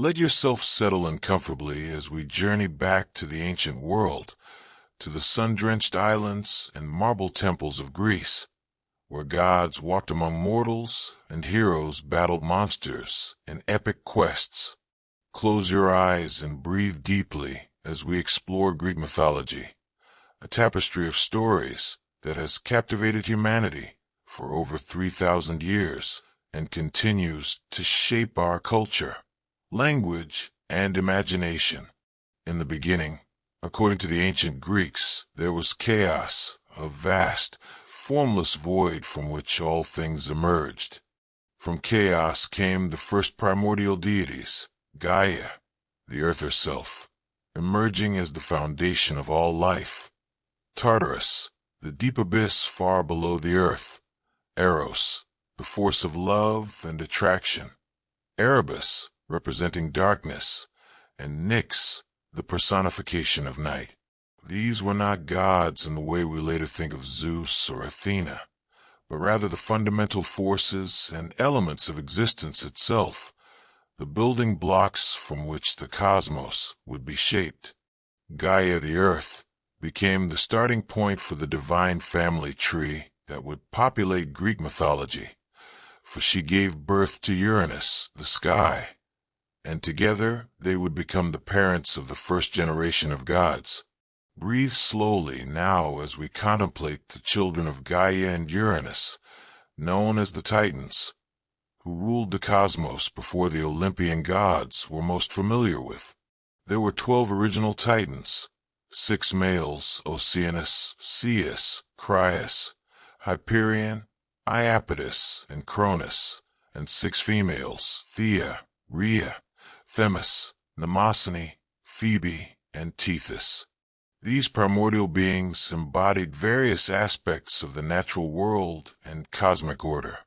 Let yourself settle in comfortably as we journey back to the ancient world, to the sun-drenched islands and marble temples of Greece, where gods walked among mortals and heroes battled monsters in epic quests. Close your eyes and breathe deeply as we explore Greek mythology, a tapestry of stories that has captivated humanity for over 3,000 years and continues to shape our culture, language, and imagination. In the beginning, according to the ancient Greeks, there was chaos, a vast, formless void from which all things emerged. From chaos came the first primordial deities, Gaia, the earth herself, emerging as the foundation of all life. Tartarus, the deep abyss far below the earth. Eros, the force of love and attraction. Erebus, representing darkness, and Nyx, the personification of night. These were not gods in the way we later think of Zeus or Athena, but rather the fundamental forces and elements of existence itself, the building blocks from which the cosmos would be shaped. Gaia, the earth, became the starting point for the divine family tree that would populate Greek mythology, for she gave birth to Uranus, the sky, and together they would become the parents of the first generation of gods. Breathe slowly now as we contemplate the children of Gaia and Uranus, known as the Titans, who ruled the cosmos before the Olympian gods were most familiar with. There were 12 original Titans, 6 males, Oceanus, Ceus, Crius, Hyperion, Iapetus, and Cronus, and 6 females, Thea, Rhea, Themis, Mnemosyne, Phoebe, and Tethys. These primordial beings embodied various aspects of the natural world and cosmic order.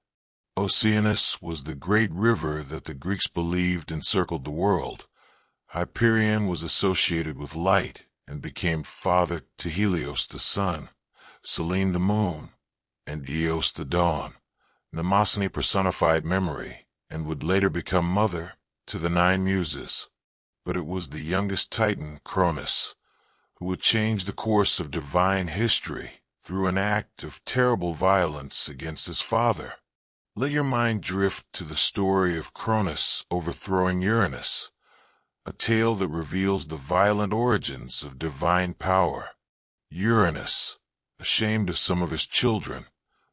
Oceanus was the great river that the Greeks believed encircled the world. Hyperion was associated with light and became father to Helios the sun, Selene the moon, and Eos the dawn. Mnemosyne personified memory and would later become mother to the 9 muses. But it was the youngest Titan, Cronus, who would change the course of divine history through an act of terrible violence against his father. Let your mind drift to the story of Cronus overthrowing Uranus, a tale that reveals the violent origins of divine power. Uranus, ashamed of some of his children,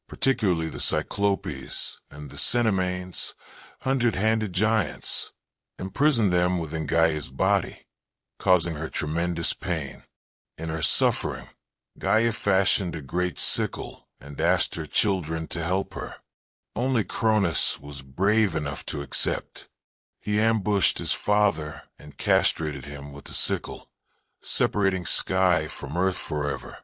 particularly the Cyclopes and the Cenomanes, 100-handed giants, imprisoned them within Gaia's body, causing her tremendous pain. In her suffering, Gaia fashioned a great sickle and asked her children to help her. Only Cronus was brave enough to accept. He ambushed his father and castrated him with the sickle, separating sky from earth forever.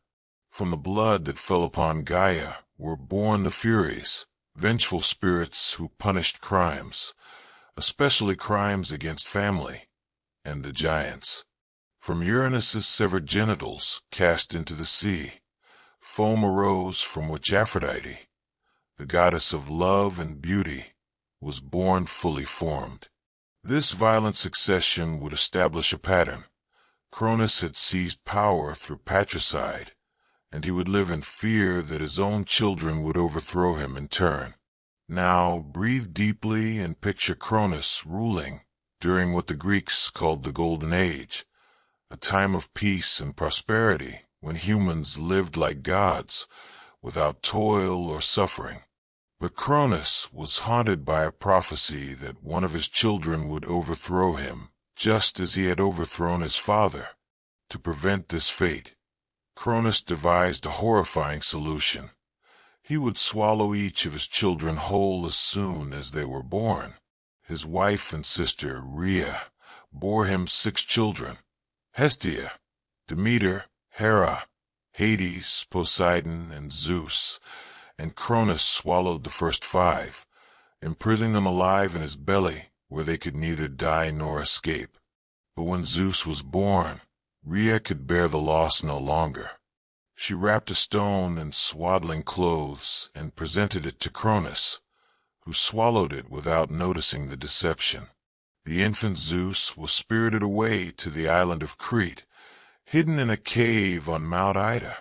From the blood that fell upon Gaia were born the Furies, vengeful spirits who punished crimes, especially crimes against family, and the giants. From Uranus's severed genitals cast into the sea, foam arose from which Aphrodite, the goddess of love and beauty, was born fully formed. This violent succession would establish a pattern. Cronus had seized power through patricide, and he would live in fear that his own children would overthrow him in turn. Now breathe deeply and picture Cronus ruling during what the Greeks called the Golden Age, a time of peace and prosperity when humans lived like gods, without toil or suffering. But Cronus was haunted by a prophecy that one of his children would overthrow him, just as he had overthrown his father. To prevent this fate, Cronus devised a horrifying solution. He would swallow each of his children whole as soon as they were born. His wife and sister, Rhea, bore him 6 children: Hestia, Demeter, Hera, Hades, Poseidon, and Zeus, and Cronus swallowed the first 5, imprisoning them alive in his belly, where they could neither die nor escape. But when Zeus was born, Rhea could bear the loss no longer. She wrapped a stone in swaddling clothes and presented it to Cronus, who swallowed it without noticing the deception. The infant Zeus was spirited away to the island of Crete, hidden in a cave on Mount Ida,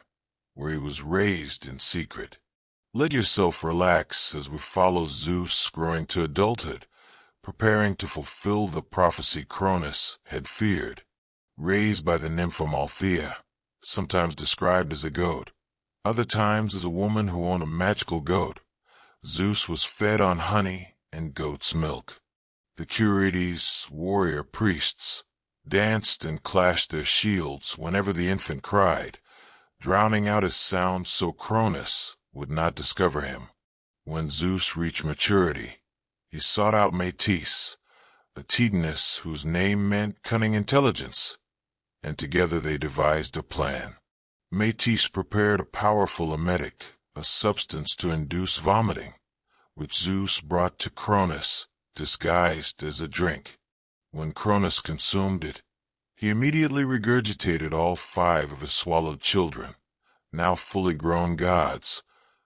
where he was raised in secret. Let yourself relax as we follow Zeus growing to adulthood, preparing to fulfill the prophecy Cronus had feared. Raised by the nymph Althea, sometimes described as a goat, other times as a woman who owned a magical goat, Zeus was fed on honey and goat's milk. The Eurydice, warrior priests, danced and clashed their shields whenever the infant cried, drowning out his sound so Cronus would not discover him. When Zeus reached maturity, he sought out Metis, a Titaness whose name meant cunning intelligence, and together they devised a plan. Metis prepared a powerful emetic, a substance to induce vomiting, which Zeus brought to Cronus, disguised as a drink. When Cronus consumed it, he immediately regurgitated all 5 of his swallowed children, now fully grown gods,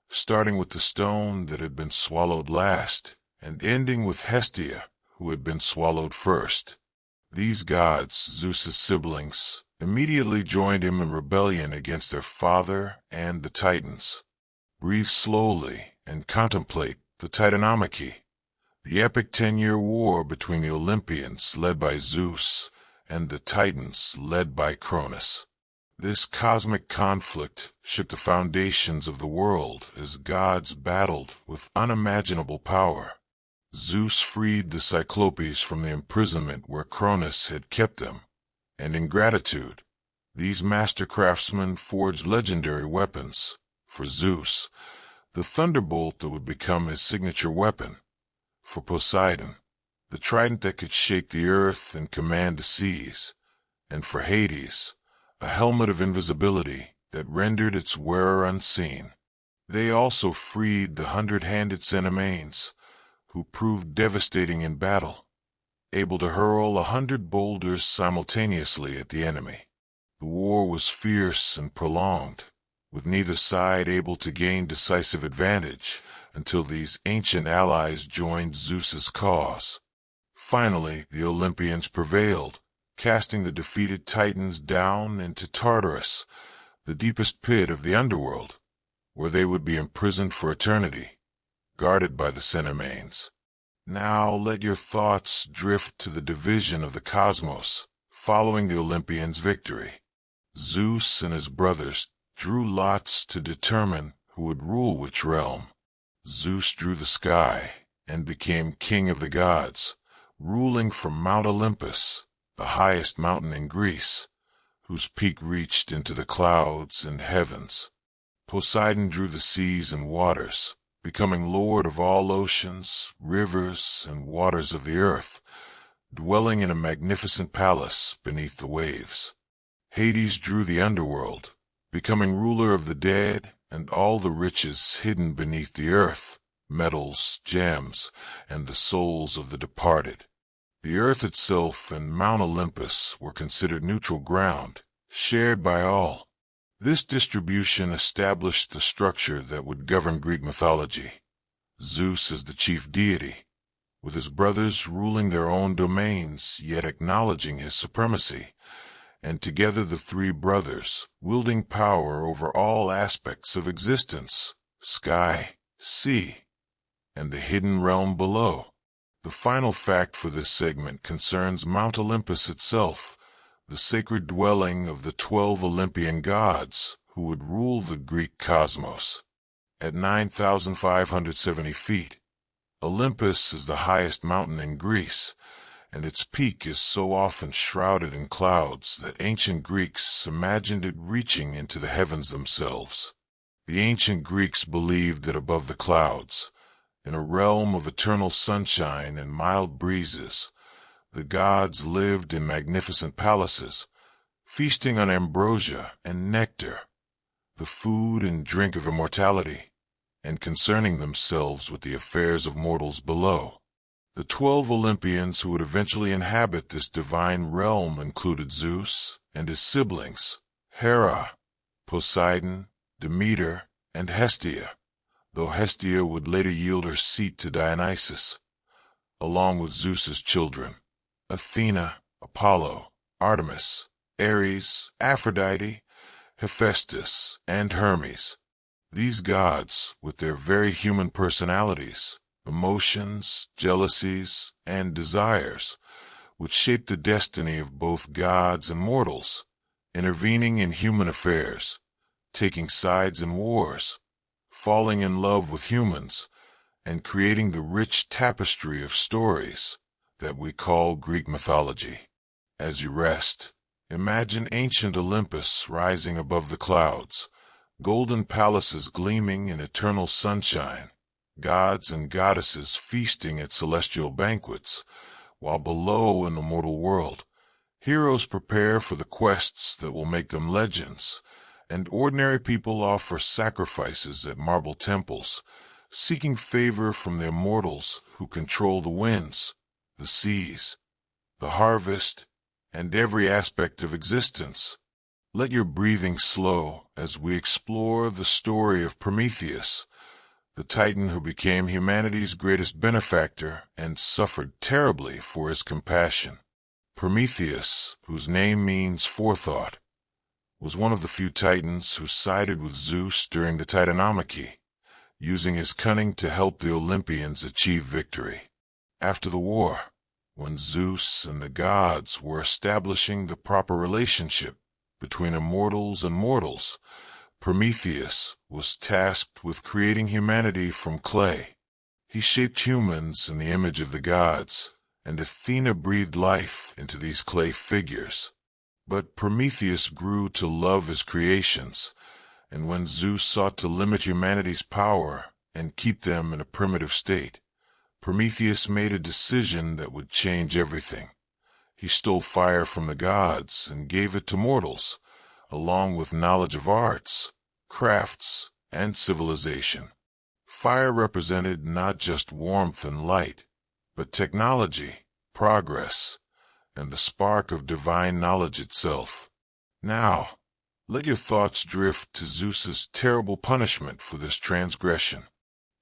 starting with the stone that had been swallowed last, and ending with Hestia, who had been swallowed first. These gods, Zeus's siblings, immediately joined him in rebellion against their father and the Titans. Breathe slowly and contemplate the Titanomachy, the epic 10-year war between the Olympians, led by Zeus, and the Titans, led by Cronus. This cosmic conflict shook the foundations of the world as gods battled with unimaginable power. Zeus freed the Cyclopes from the imprisonment where Cronus had kept them, and in gratitude, these master craftsmen forged legendary weapons. For Zeus, the thunderbolt that would become his signature weapon. For Poseidon, the trident that could shake the earth and command the seas. And for Hades, a helmet of invisibility that rendered its wearer unseen. They also freed the 100-handed Cenomans, who proved devastating in battle, able to hurl 100 boulders simultaneously at the enemy. The war was fierce and prolonged, with neither side able to gain decisive advantage until these ancient allies joined Zeus's cause. Finally, the Olympians prevailed, casting the defeated Titans down into Tartarus, the deepest pit of the underworld, where they would be imprisoned for eternity, guarded by the Cenomans. Now let your thoughts drift to the division of the cosmos, following the Olympians' victory. Zeus and his brothers drew lots to determine who would rule which realm. Zeus drew the sky and became king of the gods, ruling from Mount Olympus, the highest mountain in Greece, whose peak reached into the clouds and heavens. Poseidon drew the seas and waters, becoming lord of all oceans, rivers, and waters of the earth, dwelling in a magnificent palace beneath the waves. Hades drew the underworld, becoming ruler of the dead and all the riches hidden beneath the earth, metals, gems, and the souls of the departed. The earth itself and Mount Olympus were considered neutral ground, shared by all. This distribution established the structure that would govern Greek mythology. Zeus as the chief deity, with his brothers ruling their own domains, yet acknowledging his supremacy, and together the 3 brothers, wielding power over all aspects of existence, sky, sea, and the hidden realm below. The final fact for this segment concerns Mount Olympus itself, the sacred dwelling of the 12 Olympian gods who would rule the Greek cosmos. At 9,570 feet, Olympus is the highest mountain in Greece, and its peak is so often shrouded in clouds that ancient Greeks imagined it reaching into the heavens themselves. The ancient Greeks believed that above the clouds, in a realm of eternal sunshine and mild breezes, the gods lived in magnificent palaces, feasting on ambrosia and nectar, the food and drink of immortality, and concerning themselves with the affairs of mortals below. The 12 Olympians who would eventually inhabit this divine realm included Zeus and his siblings, Hera, Poseidon, Demeter, and Hestia, though Hestia would later yield her seat to Dionysus, along with Zeus's children, Athena, Apollo, Artemis, Ares, Aphrodite, Hephaestus, and Hermes. These gods, with their very human personalities, emotions, jealousies, and desires, would shape the destiny of both gods and mortals, intervening in human affairs, taking sides in wars, falling in love with humans, and creating the rich tapestry of stories that we call Greek mythology. As you rest, imagine ancient Olympus rising above the clouds, golden palaces gleaming in eternal sunshine, gods and goddesses feasting at celestial banquets, while below in the mortal world, heroes prepare for the quests that will make them legends, and ordinary people offer sacrifices at marble temples, seeking favor from the immortals who control the winds, the seas, the harvest, and every aspect of existence. Let your breathing slow as we explore the story of Prometheus, the Titan who became humanity's greatest benefactor and suffered terribly for his compassion. Prometheus, whose name means forethought, was one of the few Titans who sided with Zeus during the Titanomachy, using his cunning to help the Olympians achieve victory. After the war, when Zeus and the gods were establishing the proper relationship between immortals and mortals, Prometheus was tasked with creating humanity from clay. He shaped humans in the image of the gods, and Athena breathed life into these clay figures. But Prometheus grew to love his creations, and when Zeus sought to limit humanity's power and keep them in a primitive state, Prometheus made a decision that would change everything. He stole fire from the gods and gave it to mortals, along with knowledge of arts, crafts, and civilization. Fire represented not just warmth and light, but technology, progress, and the spark of divine knowledge itself. Now, let your thoughts drift to Zeus's terrible punishment for this transgression.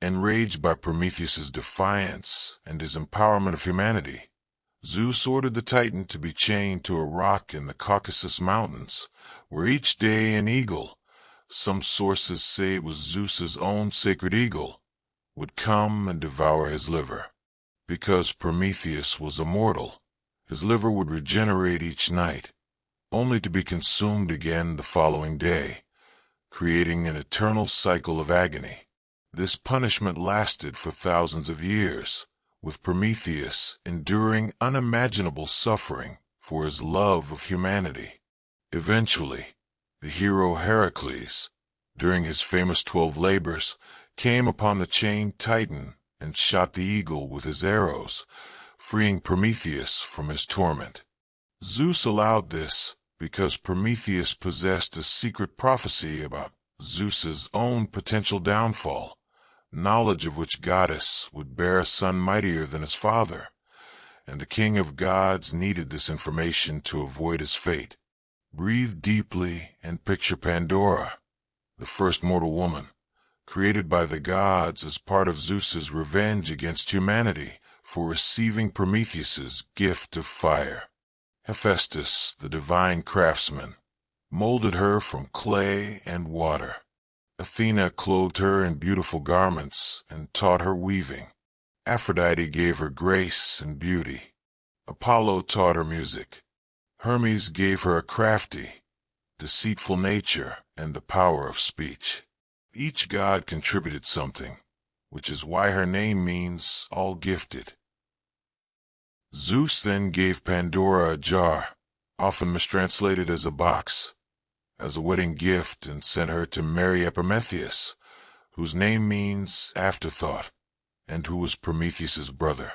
Enraged by Prometheus's defiance and his empowerment of humanity, Zeus ordered the Titan to be chained to a rock in the Caucasus Mountains, where each day an eagle, some sources say it was Zeus's own sacred eagle, would come and devour his liver. Because Prometheus was immortal, his liver would regenerate each night, only to be consumed again the following day, creating an eternal cycle of agony. This punishment lasted for thousands of years, with Prometheus enduring unimaginable suffering for his love of humanity. Eventually, the hero Hercules, during his famous 12 labors, came upon the chained Titan and shot the eagle with his arrows, freeing Prometheus from his torment. Zeus allowed this because Prometheus possessed a secret prophecy about Zeus's own potential downfall, knowledge of which goddess would bear a son mightier than his father, and the king of gods needed this information to avoid his fate. Breathe deeply and picture Pandora, the first mortal woman, created by the gods as part of Zeus's revenge against humanity for receiving Prometheus's gift of fire. Hephaestus, the divine craftsman, molded her from clay and water. Athena clothed her in beautiful garments and taught her weaving. Aphrodite gave her grace and beauty. Apollo taught her music. Hermes gave her a crafty, deceitful nature and the power of speech. Each god contributed something, which is why her name means all gifted. Zeus then gave Pandora a jar, often mistranslated as a box, as a wedding gift, and sent her to marry Epimetheus, whose name means afterthought, and who was Prometheus's brother.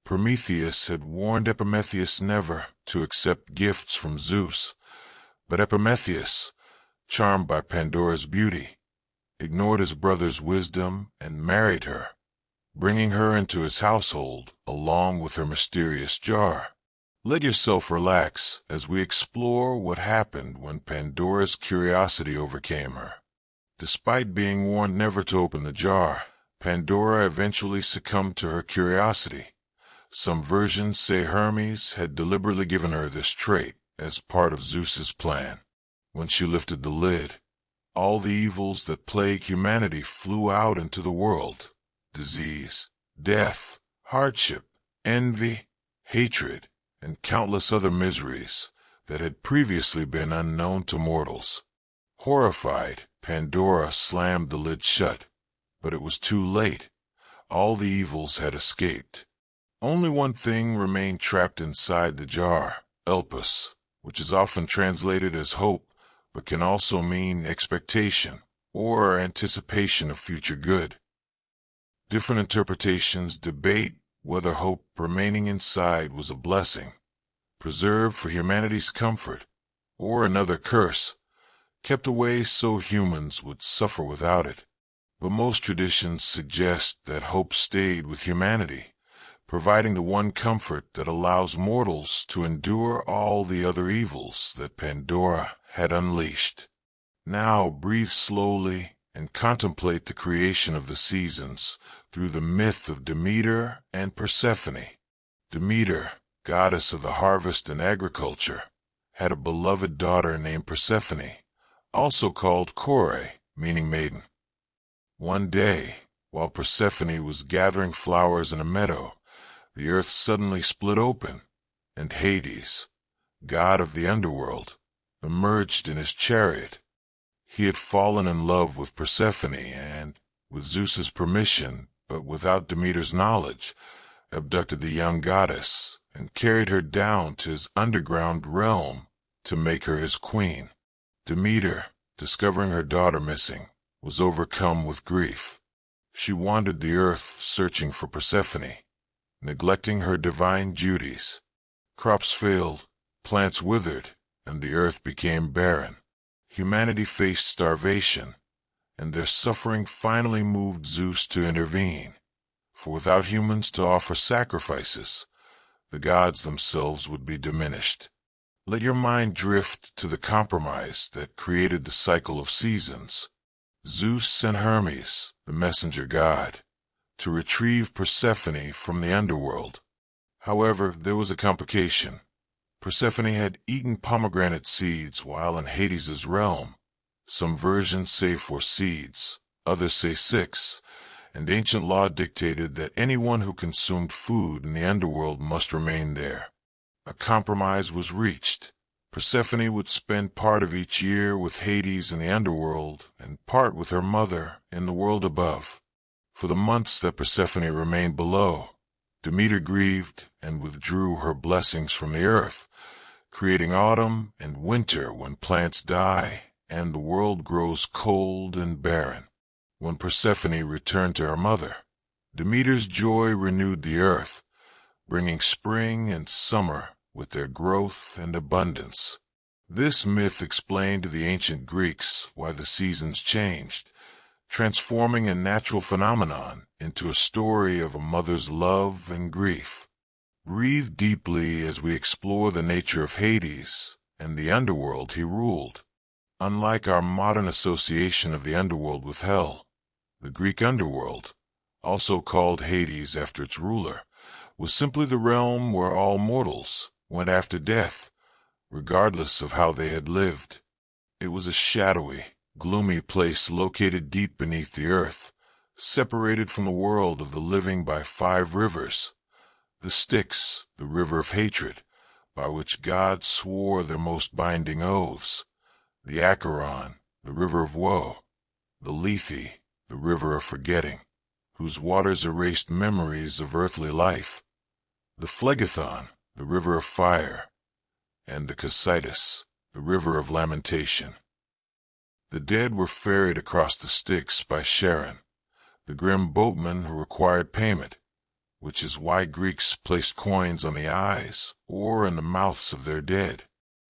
Prometheus had warned Epimetheus never to accept gifts from Zeus, but Epimetheus, charmed by Pandora's beauty, ignored his brother's wisdom and married her, bringing her into his household along with her mysterious jar. Let yourself relax as we explore what happened when Pandora's curiosity overcame her. Despite being warned never to open the jar, Pandora eventually succumbed to her curiosity, Some versions say Hermes had deliberately given her this trait as part of Zeus's plan. When she lifted the lid, all the evils that plague humanity flew out into the world: disease, death, hardship, envy, hatred, and countless other miseries that had previously been unknown to mortals. Horrified, Pandora slammed the lid shut, but it was too late. All the evils had escaped. Only one thing remained trapped inside the jar: Olympus, which is often translated as hope, but can also mean expectation or anticipation of future good. Different interpretations debate whether hope remaining inside was a blessing, preserved for humanity's comfort, or another curse, kept away so humans would suffer without it. But most traditions suggest that hope stayed with humanity, providing the one comfort that allows mortals to endure all the other evils that Pandora had unleashed. Now breathe slowly and contemplate the creation of the seasons through the myth of Demeter and Persephone. Demeter, goddess of the harvest and agriculture, had a beloved daughter named Persephone, also called Kore, meaning maiden. One day, while Persephone was gathering flowers in a meadow, the earth suddenly split open, and Hades, god of the underworld, emerged in his chariot. He had fallen in love with Persephone and, with Zeus's permission, but without Demeter's knowledge, abducted the young goddess and carried her down to his underground realm to make her his queen. Demeter, discovering her daughter missing, was overcome with grief. She wandered the earth searching for Persephone, neglecting her divine duties. Crops failed, plants withered, and the earth became barren. Humanity faced starvation, and their suffering finally moved Zeus to intervene. For without humans to offer sacrifices, the gods themselves would be diminished. Let your mind drift to the compromise that created the cycle of seasons. Zeus sent Hermes, the messenger god, to retrieve Persephone from the underworld. However, there was a complication. Persephone had eaten pomegranate seeds while in Hades' realm. Some versions say 4 seeds, others say 6, and ancient law dictated that anyone who consumed food in the underworld must remain there. A compromise was reached. Persephone would spend part of each year with Hades in the underworld and part with her mother in the world above. For the months that Persephone remained below, Demeter grieved and withdrew her blessings from the earth, creating autumn and winter when plants die and the world grows cold and barren. When Persephone returned to her mother, Demeter's joy renewed the earth, bringing spring and summer with their growth and abundance. This myth explained to the ancient Greeks why the seasons changed, transforming a natural phenomenon into a story of a mother's love and grief. Breathe deeply as we explore the nature of Hades and the underworld he ruled. Unlike our modern association of the underworld with hell, the Greek underworld, also called Hades after its ruler, was simply the realm where all mortals went after death, regardless of how they had lived. It was a shadowy, gloomy place located deep beneath the earth, separated from the world of the living by 5 rivers. The Styx, the river of hatred, by which gods swore their most binding oaths. The Acheron, the river of woe. The Lethe, the river of forgetting, whose waters erased memories of earthly life. The Phlegethon, the river of fire. And the Cocytus, the river of lamentation. The dead were ferried across the Styx by Charon, the grim boatman who required payment, which is why Greeks placed coins on the eyes or in the mouths of their dead.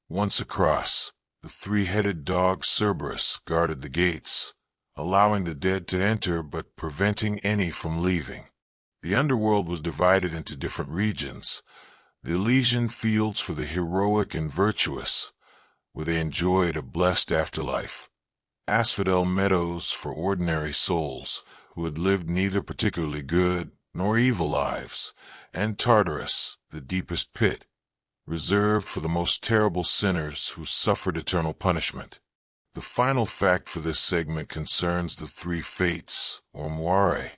Once across, the 3-headed dog Cerberus guarded the gates, allowing the dead to enter but preventing any from leaving. The underworld was divided into different regions: the Elysian fields for the heroic and virtuous, where they enjoyed a blessed afterlife; asphodel meadows for ordinary souls who had lived neither particularly good nor evil lives, and Tartarus, the deepest pit, reserved for the most terrible sinners who suffered eternal punishment. The final fact for this segment concerns the three fates, or moire,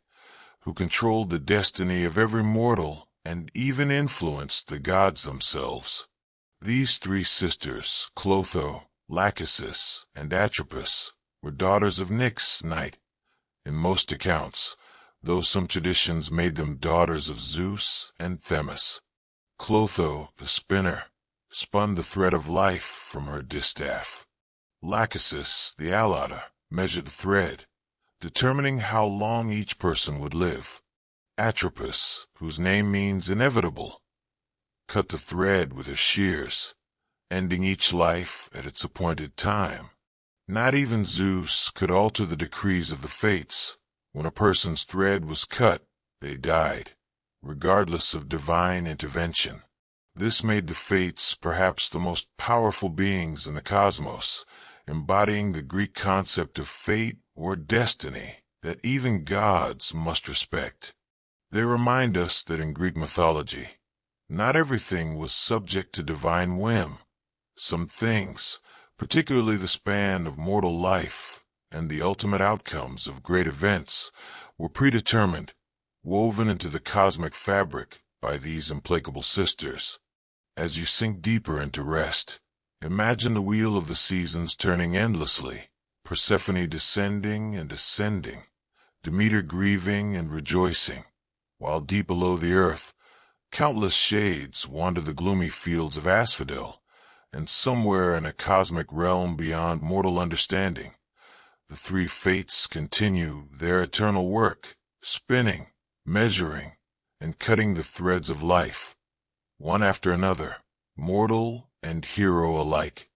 who controlled the destiny of every mortal and even influenced the gods themselves. These three sisters, Clotho, Lachesis, and Atropos, were daughters of Nyx, night, in most accounts, though some traditions made them daughters of Zeus and Themis. Clotho, the spinner, spun the thread of life from her distaff. Lachesis, the allota, measured the thread, determining how long each person would live. Atropos, whose name means inevitable, cut the thread with her shears, ending each life at its appointed time. Not even Zeus could alter the decrees of the fates. When a person's thread was cut, they died, regardless of divine intervention. This made the fates perhaps the most powerful beings in the cosmos, embodying the Greek concept of fate or destiny that even gods must respect. They remind us that in Greek mythology, not everything was subject to divine whim. Some things, particularly the span of mortal life and the ultimate outcomes of great events, were predetermined, woven into the cosmic fabric by these implacable sisters. As you sink deeper into rest, imagine the wheel of the seasons turning endlessly, Persephone descending and ascending, Demeter grieving and rejoicing, while deep below the earth, countless shades wander the gloomy fields of asphodel, and somewhere in a cosmic realm beyond mortal understanding, the three fates continue their eternal work, spinning, measuring, and cutting the threads of life, one after another, mortal and hero alike.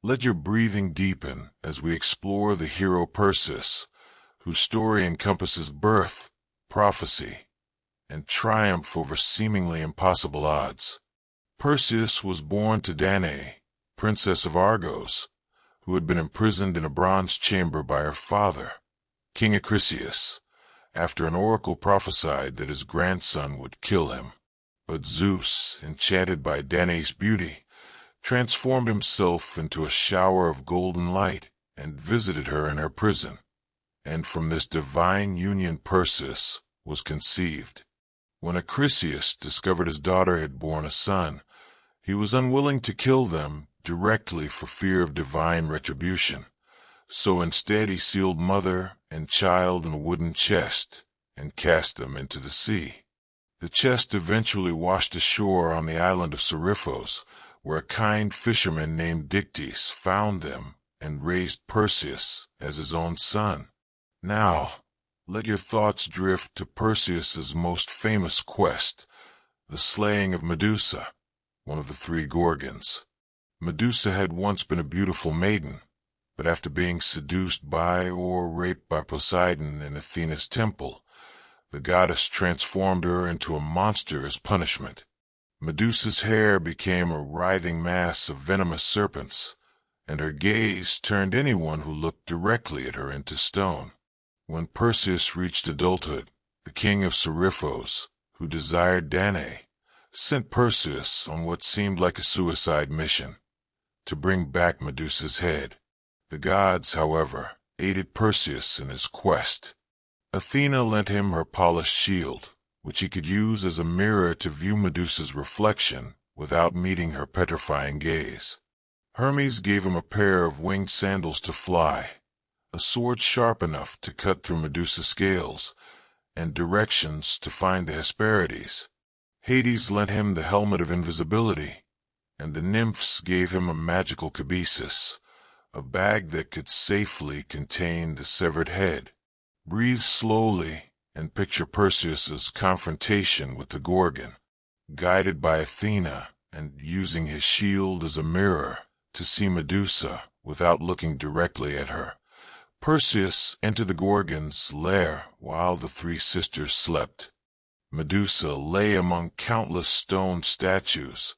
Let your breathing deepen as we explore the hero Perseus, whose story encompasses birth, prophecy, and triumph over seemingly impossible odds. Perseus was born to Danae, princess of Argos, who had been imprisoned in a bronze chamber by her father, King Acrisius, after an oracle prophesied that his grandson would kill him. But Zeus, enchanted by Danae's beauty, transformed himself into a shower of golden light and visited her in her prison. And from this divine union Perseus was conceived. When Acrisius discovered his daughter had borne a son, he was unwilling to kill them directly for fear of divine retribution. So instead he sealed mother and child in a wooden chest and cast them into the sea. The chest eventually washed ashore on the island of Seriphos, where a kind fisherman named Dictys found them and raised Perseus as his own son. Now, let your thoughts drift to Perseus's most famous quest, the slaying of Medusa, one of the three Gorgons. Medusa had once been a beautiful maiden, but after being seduced by or raped by Poseidon in Athena's temple, the goddess transformed her into a monster as punishment. Medusa's hair became a writhing mass of venomous serpents, and her gaze turned anyone who looked directly at her into stone. When Perseus reached adulthood, the king of Seriphos, who desired Danae, sent Perseus on what seemed like a suicide mission, to bring back Medusa's head. The gods, however, aided Perseus in his quest. Athena lent him her polished shield, which he could use as a mirror to view Medusa's reflection without meeting her petrifying gaze. Hermes gave him a pair of winged sandals to fly, a sword sharp enough to cut through Medusa's scales, and directions to find the Hesperides. Hades lent him the helmet of invisibility, and the nymphs gave him a magical cabesus, a bag that could safely contain the severed head. Breathe slowly and picture Perseus's confrontation with the Gorgon, guided by Athena and using his shield as a mirror to see Medusa without looking directly at her. Perseus entered the Gorgon's lair while the three sisters slept. Medusa lay among countless stone statues,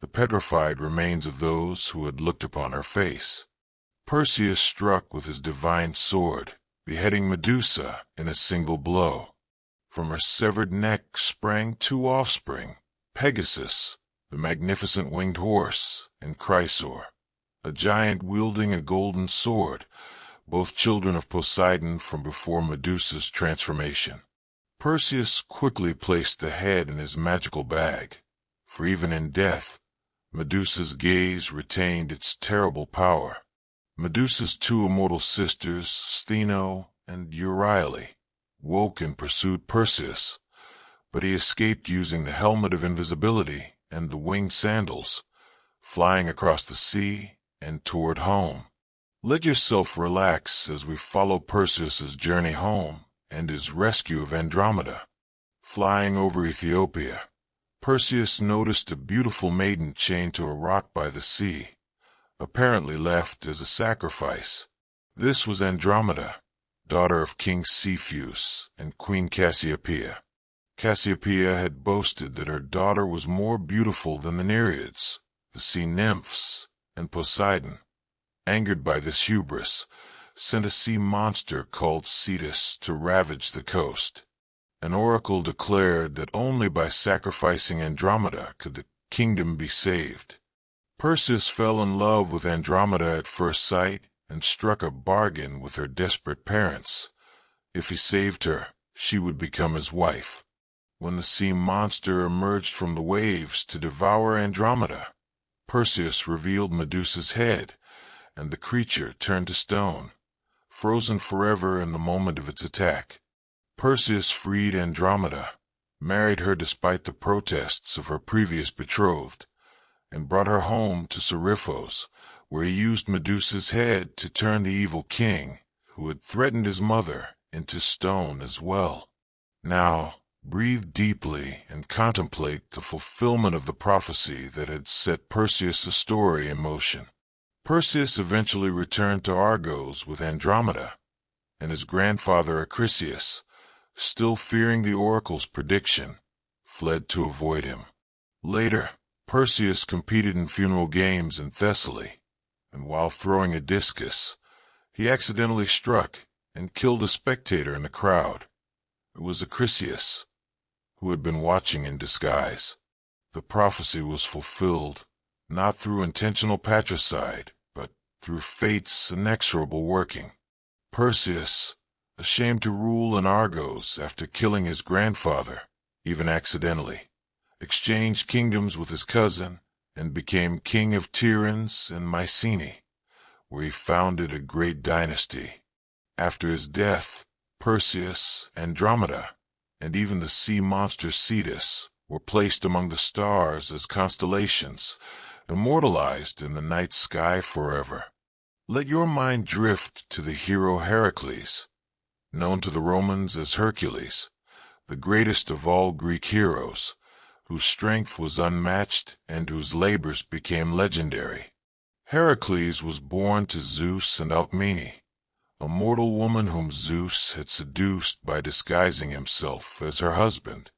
the petrified remains of those who had looked upon her face. Perseus struck with his divine sword, beheading Medusa in a single blow. From her severed neck sprang two offspring, Pegasus, the magnificent winged horse, and Chrysaor, a giant wielding a golden sword, both children of Poseidon from before Medusa's transformation. Perseus quickly placed the head in his magical bag, for even in death, Medusa's gaze retained its terrible power. Medusa's two immortal sisters, Stheno and Eurydice, woke and pursued Perseus, but he escaped using the helmet of invisibility and the winged sandals, flying across the sea and toward home. Let yourself relax as we follow Perseus's journey home and his rescue of Andromeda. Flying over Ethiopia, Perseus noticed a beautiful maiden chained to a rock by the sea, apparently left as a sacrifice. This was Andromeda, daughter of King Cepheus and Queen Cassiopeia. Cassiopeia had boasted that her daughter was more beautiful than the Nereids, the sea nymphs, and Poseidon, angered by this hubris, sent a sea monster called Cetus to ravage the coast. An oracle declared that only by sacrificing Andromeda could the kingdom be saved. Perseus fell in love with Andromeda at first sight and struck a bargain with her desperate parents. If he saved her, she would become his wife. When the sea monster emerged from the waves to devour Andromeda, Perseus revealed Medusa's head, and the creature turned to stone, frozen forever in the moment of its attack. Perseus freed Andromeda, married her despite the protests of her previous betrothed, and brought her home to Seriphos, where he used Medusa's head to turn the evil king, who had threatened his mother, into stone as well. Now, breathe deeply and contemplate the fulfillment of the prophecy that had set Perseus' story in motion. Perseus eventually returned to Argos with Andromeda, and his grandfather Acrisius, still fearing the oracle's prediction, fled to avoid him. Later, Perseus competed in funeral games in Thessaly, and while throwing a discus, he accidentally struck and killed a spectator in the crowd. It was Acrisius, who had been watching in disguise. The prophecy was fulfilled, not through intentional patricide, but through fate's inexorable working. Perseus, ashamed to rule in Argos after killing his grandfather, even accidentally, exchanged kingdoms with his cousin and became king of Tiryns and Mycenae, where he founded a great dynasty. After his death, Perseus, Andromeda, and even the sea monster Cetus were placed among the stars as constellations, immortalized in the night sky forever. Let your mind drift to the hero Hercules, known to the Romans as Hercules, the greatest of all Greek heroes, whose strength was unmatched and whose labors became legendary. Hercules was born to Zeus and Alcmene, a mortal woman whom Zeus had seduced by disguising himself as her husband.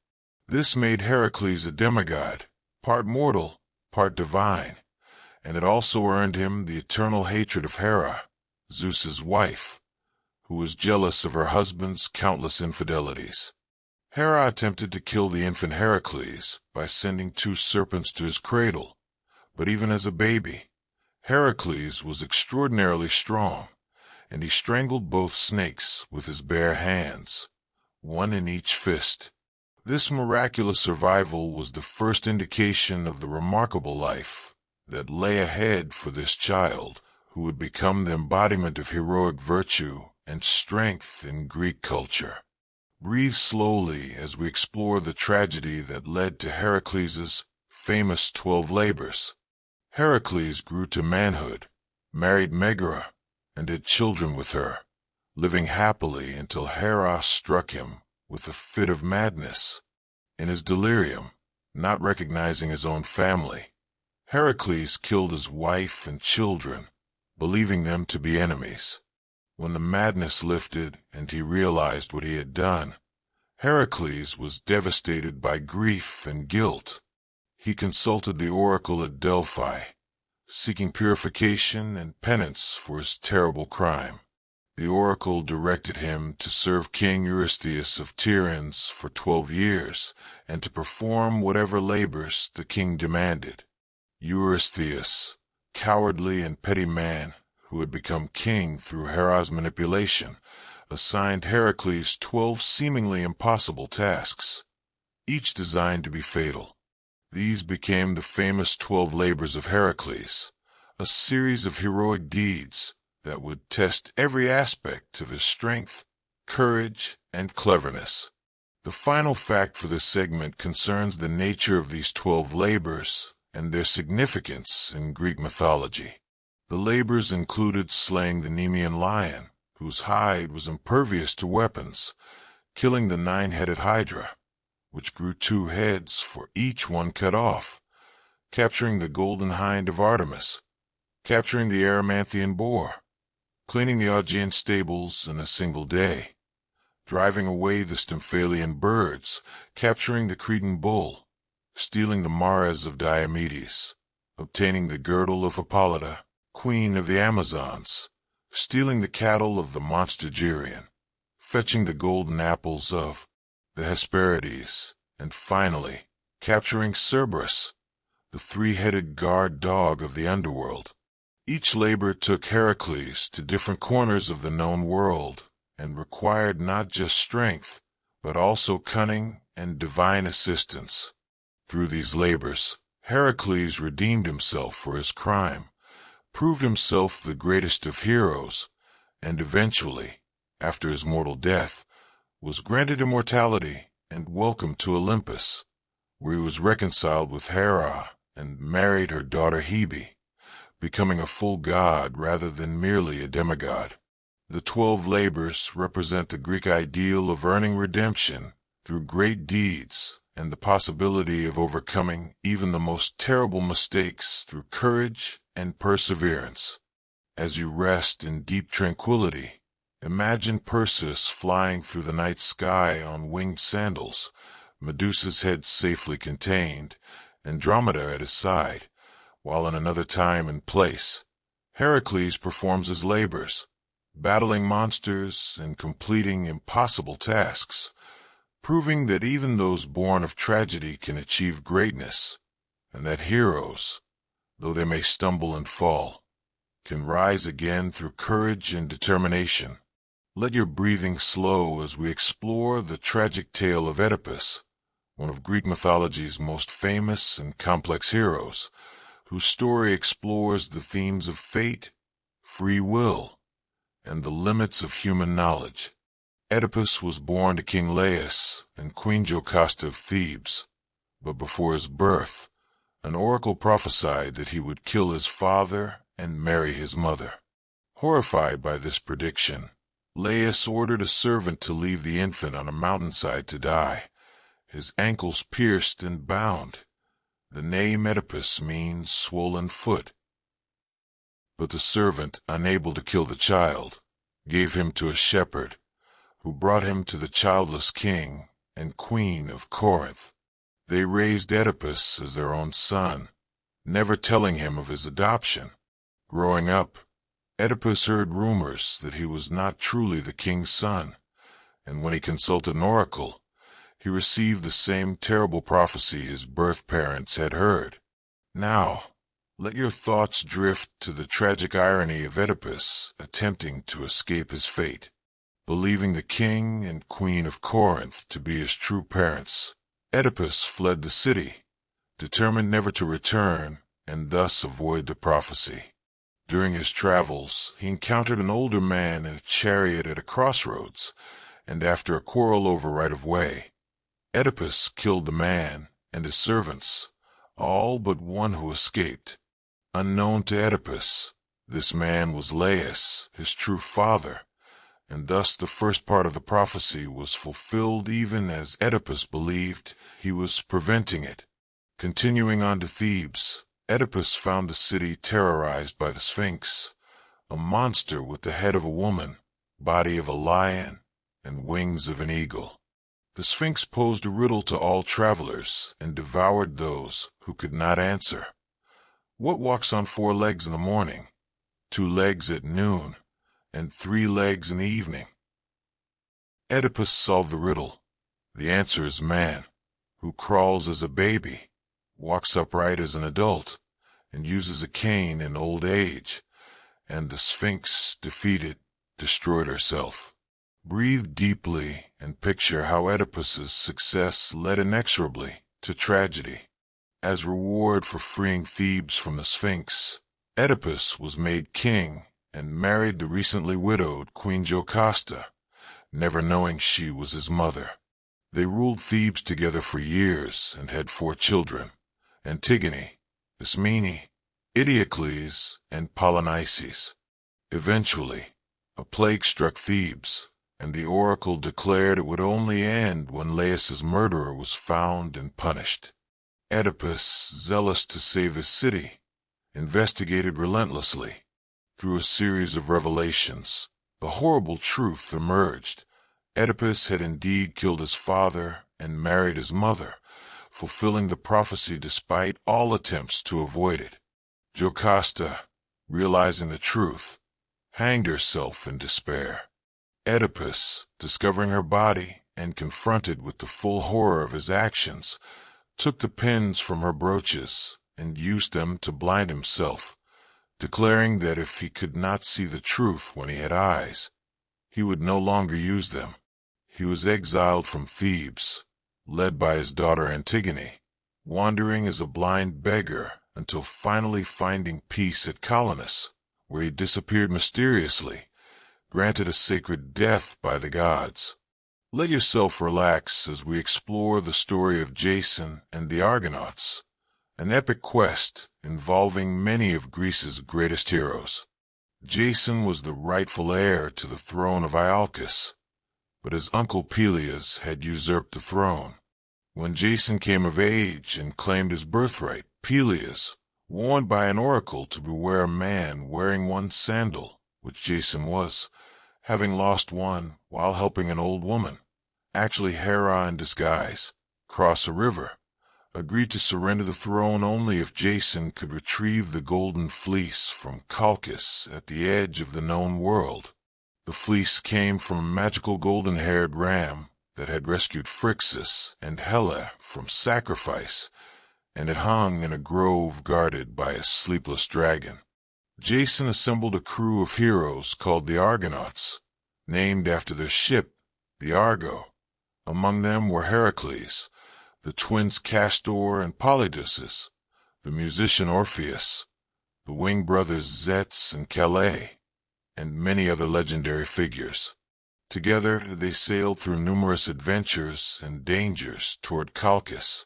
This made Hercules a demigod, part mortal, part divine, and it also earned him the eternal hatred of Hera, Zeus's wife, who was jealous of her husband's countless infidelities. Hera attempted to kill the infant Hercules by sending two serpents to his cradle, but even as a baby, Hercules was extraordinarily strong, and he strangled both snakes with his bare hands, one in each fist. This miraculous survival was the first indication of the remarkable life that lay ahead for this child, who would become the embodiment of heroic virtue and strength in Greek culture. Breathe slowly as we explore the tragedy that led to Heracles' famous 12 labors. Heracles grew to manhood, married Megara, and had children with her, living happily until Hera struck him with a fit of madness. In his delirium, not recognizing his own family, Heracles killed his wife and children, believing them to be enemies. When the madness lifted and he realized what he had done, Heracles was devastated by grief and guilt. He consulted the oracle at Delphi, seeking purification and penance for his terrible crime. The oracle directed him to serve King Eurystheus of Tiryns for 12 years, and to perform whatever labors the king demanded. Eurystheus, cowardly and petty man who had become king through Hera's manipulation, assigned Heracles 12 seemingly impossible tasks, each designed to be fatal. These became the famous 12 labors of Heracles, a series of heroic deeds that would test every aspect of his strength, courage, and cleverness. The final fact for this segment concerns the nature of these 12 labors and their significance in Greek mythology. The labors included slaying the Nemean lion, whose hide was impervious to weapons, killing the 9-headed Hydra, which grew 2 heads for each one cut off, capturing the golden hind of Artemis, capturing the Erymanthian boar, cleaning the Augean stables in a single day, driving away the Stymphalian birds, capturing the Cretan bull, stealing the mares of Diomedes, obtaining the girdle of Hippolyta, queen of the Amazons, stealing the cattle of the monster Geryon, fetching the golden apples of the Hesperides, and finally, capturing Cerberus, the 3-headed guard dog of the Underworld. Each labor took Heracles to different corners of the known world and required not just strength, but also cunning and divine assistance. Through these labors, Heracles redeemed himself for his crime, proved himself the greatest of heroes, and eventually, after his mortal death, was granted immortality and welcomed to Olympus, where he was reconciled with Hera and married her daughter Hebe, becoming a full god rather than merely a demigod. The 12 labors represent the Greek ideal of earning redemption through great deeds and the possibility of overcoming even the most terrible mistakes through courage and perseverance. As you rest in deep tranquility, imagine Perseus flying through the night sky on winged sandals, Medusa's head safely contained, Andromeda at his side, while in another time and place, Heracles performs his labors, battling monsters and completing impossible tasks, proving that even those born of tragedy can achieve greatness, and that heroes, though they may stumble and fall, can rise again through courage and determination. Let your breathing slow as we explore the tragic tale of Oedipus, one of Greek mythology's most famous and complex heroes, whose story explores the themes of fate, free will, and the limits of human knowledge. Oedipus was born to King Laius and Queen Jocasta of Thebes, but before his birth, an oracle prophesied that he would kill his father and marry his mother. Horrified by this prediction, Laius ordered a servant to leave the infant on a mountainside to die, his ankles pierced and bound. The name Oedipus means swollen foot. But the servant, unable to kill the child, gave him to a shepherd, who brought him to the childless king and queen of Corinth. They raised Oedipus as their own son, never telling him of his adoption. Growing up, Oedipus heard rumors that he was not truly the king's son, and when he consulted an oracle, he received the same terrible prophecy his birth parents had heard. Now, let your thoughts drift to the tragic irony of Oedipus attempting to escape his fate. Believing the king and queen of Corinth to be his true parents, Oedipus fled the city, determined never to return and thus avoid the prophecy. During his travels, he encountered an older man in a chariot at a crossroads, and after a quarrel over right-of-way, Oedipus killed the man and his servants, all but one who escaped. Unknown to Oedipus, this man was Laius, his true father, and thus the first part of the prophecy was fulfilled even as Oedipus believed he was preventing it. Continuing on to Thebes, Oedipus found the city terrorized by the Sphinx, a monster with the head of a woman, body of a lion, and wings of an eagle. The Sphinx posed a riddle to all travelers and devoured those who could not answer. What walks on 4 legs in the morning, 2 legs at noon, and 3 legs in the evening. Oedipus solved the riddle. The answer is man, who crawls as a baby, walks upright as an adult, and uses a cane in old age. And the Sphinx, defeated, destroyed herself. Breathe deeply and picture how Oedipus's success led inexorably to tragedy. As reward for freeing Thebes from the Sphinx, Oedipus was made king and married the recently widowed Queen Jocasta, never knowing she was his mother. They ruled Thebes together for years and had 4 children: Antigone, Ismene, Eteocles, and Polynices. Eventually, a plague struck Thebes, and the oracle declared it would only end when Laius's murderer was found and punished. Oedipus, zealous to save his city, investigated relentlessly. Through a series of revelations, the horrible truth emerged. Oedipus had indeed killed his father and married his mother, fulfilling the prophecy despite all attempts to avoid it. Jocasta, realizing the truth, hanged herself in despair. Oedipus, discovering her body and confronted with the full horror of his actions, took the pins from her brooches and used them to blind himself, declaring that if he could not see the truth when he had eyes, he would no longer use them. He was exiled from Thebes, led by his daughter Antigone, wandering as a blind beggar until finally finding peace at Colonus, where he disappeared mysteriously, granted a sacred death by the gods. Let yourself relax as we explore the story of Jason and the Argonauts, an epic quest involving many of Greece's greatest heroes. Jason was the rightful heir to the throne of Iolcus, but his uncle Peleus had usurped the throne. When Jason came of age and claimed his birthright, Peleus, warned by an oracle to beware a man wearing one sandal, which Jason was, having lost one while helping an old woman, actually Hera in disguise, cross a river, agreed to surrender the throne only if Jason could retrieve the golden fleece from Colchis at the edge of the known world. The fleece came from a magical golden-haired ram that had rescued Phrixus and Helle from sacrifice, and it hung in a grove guarded by a sleepless dragon. Jason assembled a crew of heroes called the Argonauts, named after their ship, the Argo. Among them were Hercules, the twins Castor and Polydeuces, the musician Orpheus, the winged brothers Zeus and Calais, and many other legendary figures. Together they sailed through numerous adventures and dangers toward Colchis.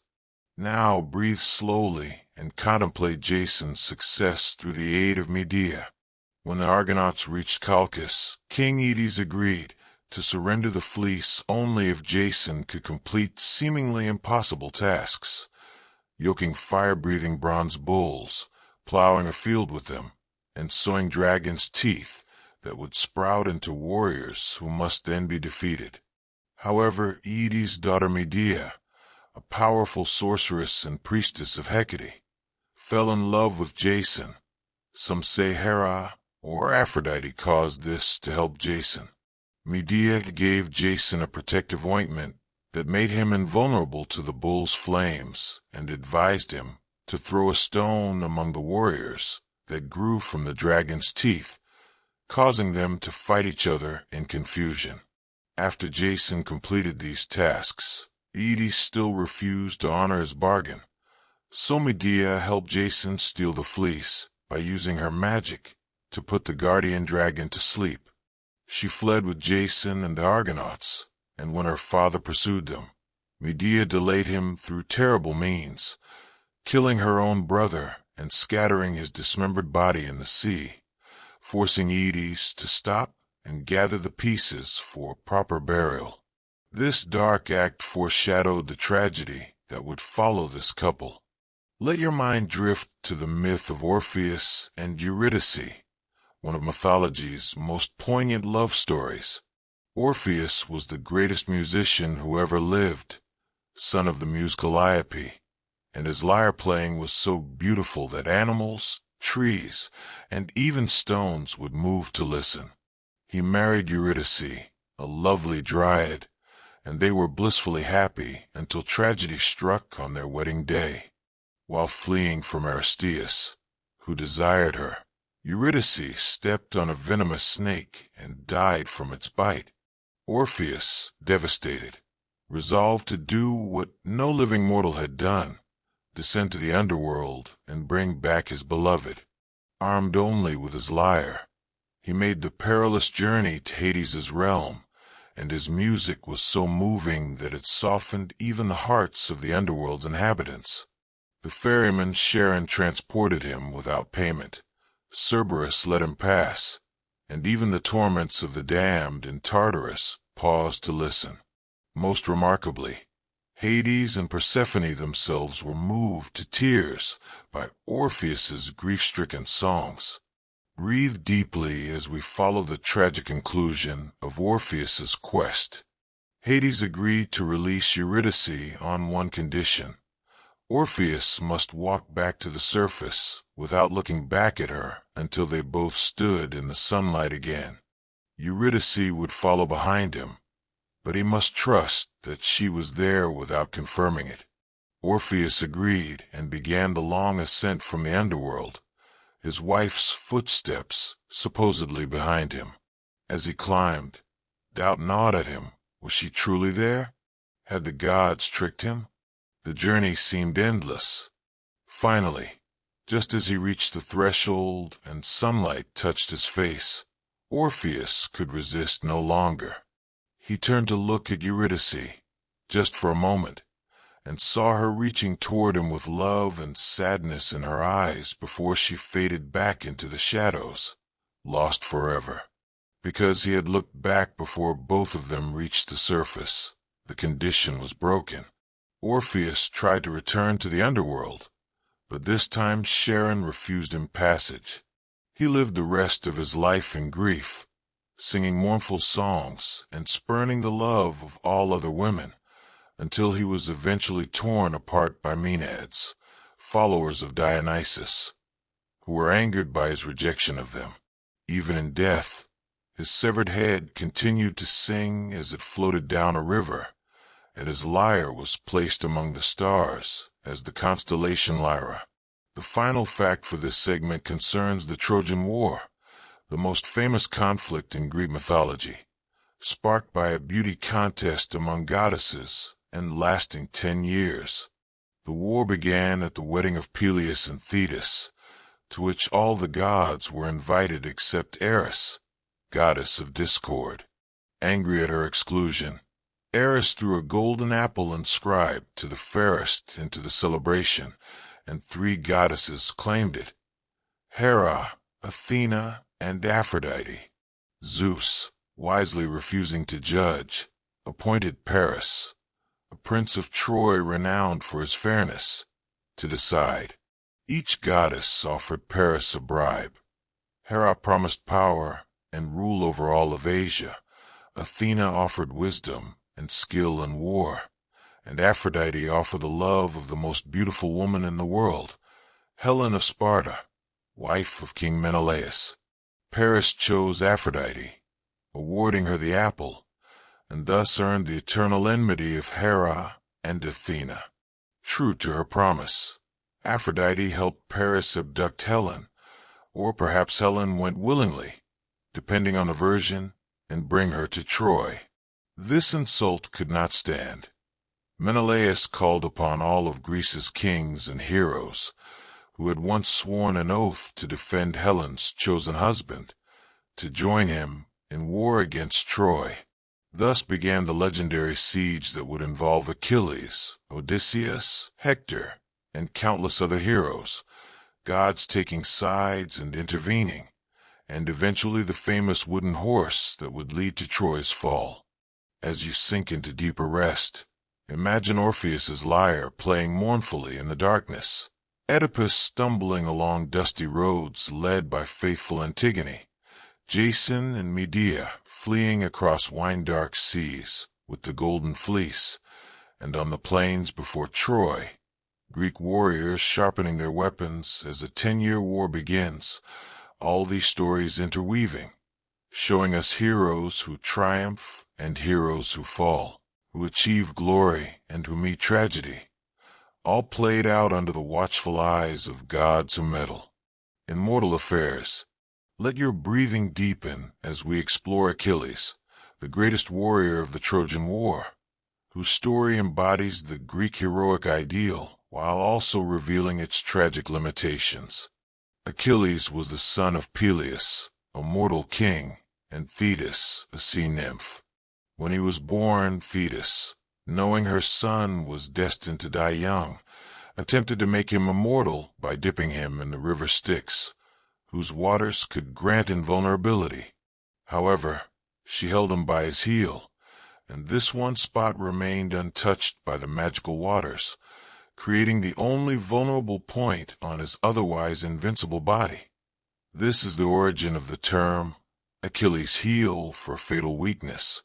Now breathe slowly and contemplate Jason's success through the aid of Medea. When the Argonauts reached Colchis, King Aedes agreed to surrender the fleece only if Jason could complete seemingly impossible tasks, yoking fire-breathing bronze bulls, plowing a field with them, and sowing dragons' teeth that would sprout into warriors who must then be defeated. However, Aedes' daughter Medea, a powerful sorceress and priestess of Hecate, fell in love with Jason. Some say Hera or Aphrodite caused this to help Jason. Medea gave Jason a protective ointment that made him invulnerable to the bull's flames and advised him to throw a stone among the warriors that grew from the dragon's teeth, causing them to fight each other in confusion. After Jason completed these tasks, Aedes still refused to honor his bargain, so Medea helped Jason steal the fleece by using her magic to put the guardian dragon to sleep. She fled with Jason and the Argonauts, and when her father pursued them, Medea delayed him through terrible means, killing her own brother and scattering his dismembered body in the sea, forcing Aedes to stop and gather the pieces for proper burial. This dark act foreshadowed the tragedy that would follow this couple. Let your mind drift to the myth of Orpheus and Eurydice, one of mythology's most poignant love stories. Orpheus was the greatest musician who ever lived, son of the muse Calliope, and his lyre playing was so beautiful that animals, trees, and even stones would move to listen. He married Eurydice, a lovely dryad, and they were blissfully happy until tragedy struck on their wedding day. While fleeing from Eurystheus, who desired her, Eurydice stepped on a venomous snake and died from its bite. Orpheus, devastated, resolved to do what no living mortal had done, descend to the underworld and bring back his beloved. Armed only with his lyre, he made the perilous journey to Hades' realm, and his music was so moving that it softened even the hearts of the underworld's inhabitants. The ferryman Charon transported him without payment. Cerberus let him pass, and even the torments of the damned in Tartarus paused to listen. Most remarkably, Hades and Persephone themselves were moved to tears by Orpheus's grief-stricken songs. Breathe deeply as we follow the tragic conclusion of Orpheus's quest. Hades agreed to release Eurydice on one condition. Orpheus must walk back to the surface without looking back at her until they both stood in the sunlight again. Eurydice would follow behind him, but he must trust that she was there without confirming it. Orpheus agreed and began the long ascent from the underworld, his wife's footsteps supposedly behind him. As he climbed, doubt gnawed at him. Was she truly there? Had the gods tricked him? The journey seemed endless. Finally, just as he reached the threshold and sunlight touched his face, Orpheus could resist no longer. He turned to look at Eurydice, just for a moment, and saw her reaching toward him with love and sadness in her eyes before she faded back into the shadows, lost forever. Because he had looked back before both of them reached the surface, the condition was broken. Orpheus tried to return to the underworld, but this time Charon refused him passage. He lived the rest of his life in grief, singing mournful songs and spurning the love of all other women, until he was eventually torn apart by Maenads, followers of Dionysus, who were angered by his rejection of them. Even in death, his severed head continued to sing as it floated down a river, and his lyre was placed among the stars as the constellation Lyra. The final fact for this segment concerns the Trojan War, the most famous conflict in Greek mythology, sparked by a beauty contest among goddesses and lasting 10 years. The war began at the wedding of Peleus and Thetis, to which all the gods were invited except Eris, goddess of discord. Angry at her exclusion, Eris threw a golden apple inscribed to the fairest into the celebration, and 3 goddesses claimed it: Hera, Athena, and Aphrodite. Zeus, wisely refusing to judge, appointed Paris, a prince of Troy renowned for his fairness, to decide. Each goddess offered Paris a bribe. Hera promised power and rule over all of Asia. Athena offered wisdom and skill in war, and Aphrodite offered the love of the most beautiful woman in the world, Helen of Sparta, wife of King Menelaus. Paris chose Aphrodite, awarding her the apple, and thus earned the eternal enmity of Hera and Athena. True to her promise, Aphrodite helped Paris abduct Helen, or perhaps Helen went willingly, depending on the version, and bring her to Troy. This insult could not stand. Menelaus called upon all of Greece's kings and heroes, who had once sworn an oath to defend Helen's chosen husband, to join him in war against Troy. Thus began the legendary siege that would involve Achilles, Odysseus, Hector, and countless other heroes, gods taking sides and intervening, and eventually the famous wooden horse that would lead to Troy's fall. As you sink into deeper rest, imagine Orpheus's lyre playing mournfully in the darkness, Oedipus stumbling along dusty roads led by faithful Antigone, Jason and Medea fleeing across wine-dark seas with the golden fleece, and on the plains before Troy, Greek warriors sharpening their weapons as a 10-year war begins, all these stories interweaving, showing us heroes who triumph and heroes who fall, who achieve glory and who meet tragedy, all played out under the watchful eyes of gods who meddle in mortal affairs. Let your breathing deepen as we explore Achilles, the greatest warrior of the Trojan War, whose story embodies the Greek heroic ideal while also revealing its tragic limitations. Achilles was the son of Peleus, a mortal king, and Thetis, a sea nymph. When he was born, Thetis, knowing her son was destined to die young, attempted to make him immortal by dipping him in the river Styx, whose waters could grant invulnerability. However, she held him by his heel, and this one spot remained untouched by the magical waters, creating the only vulnerable point on his otherwise invincible body. This is the origin of the term Achilles' heel for fatal weakness.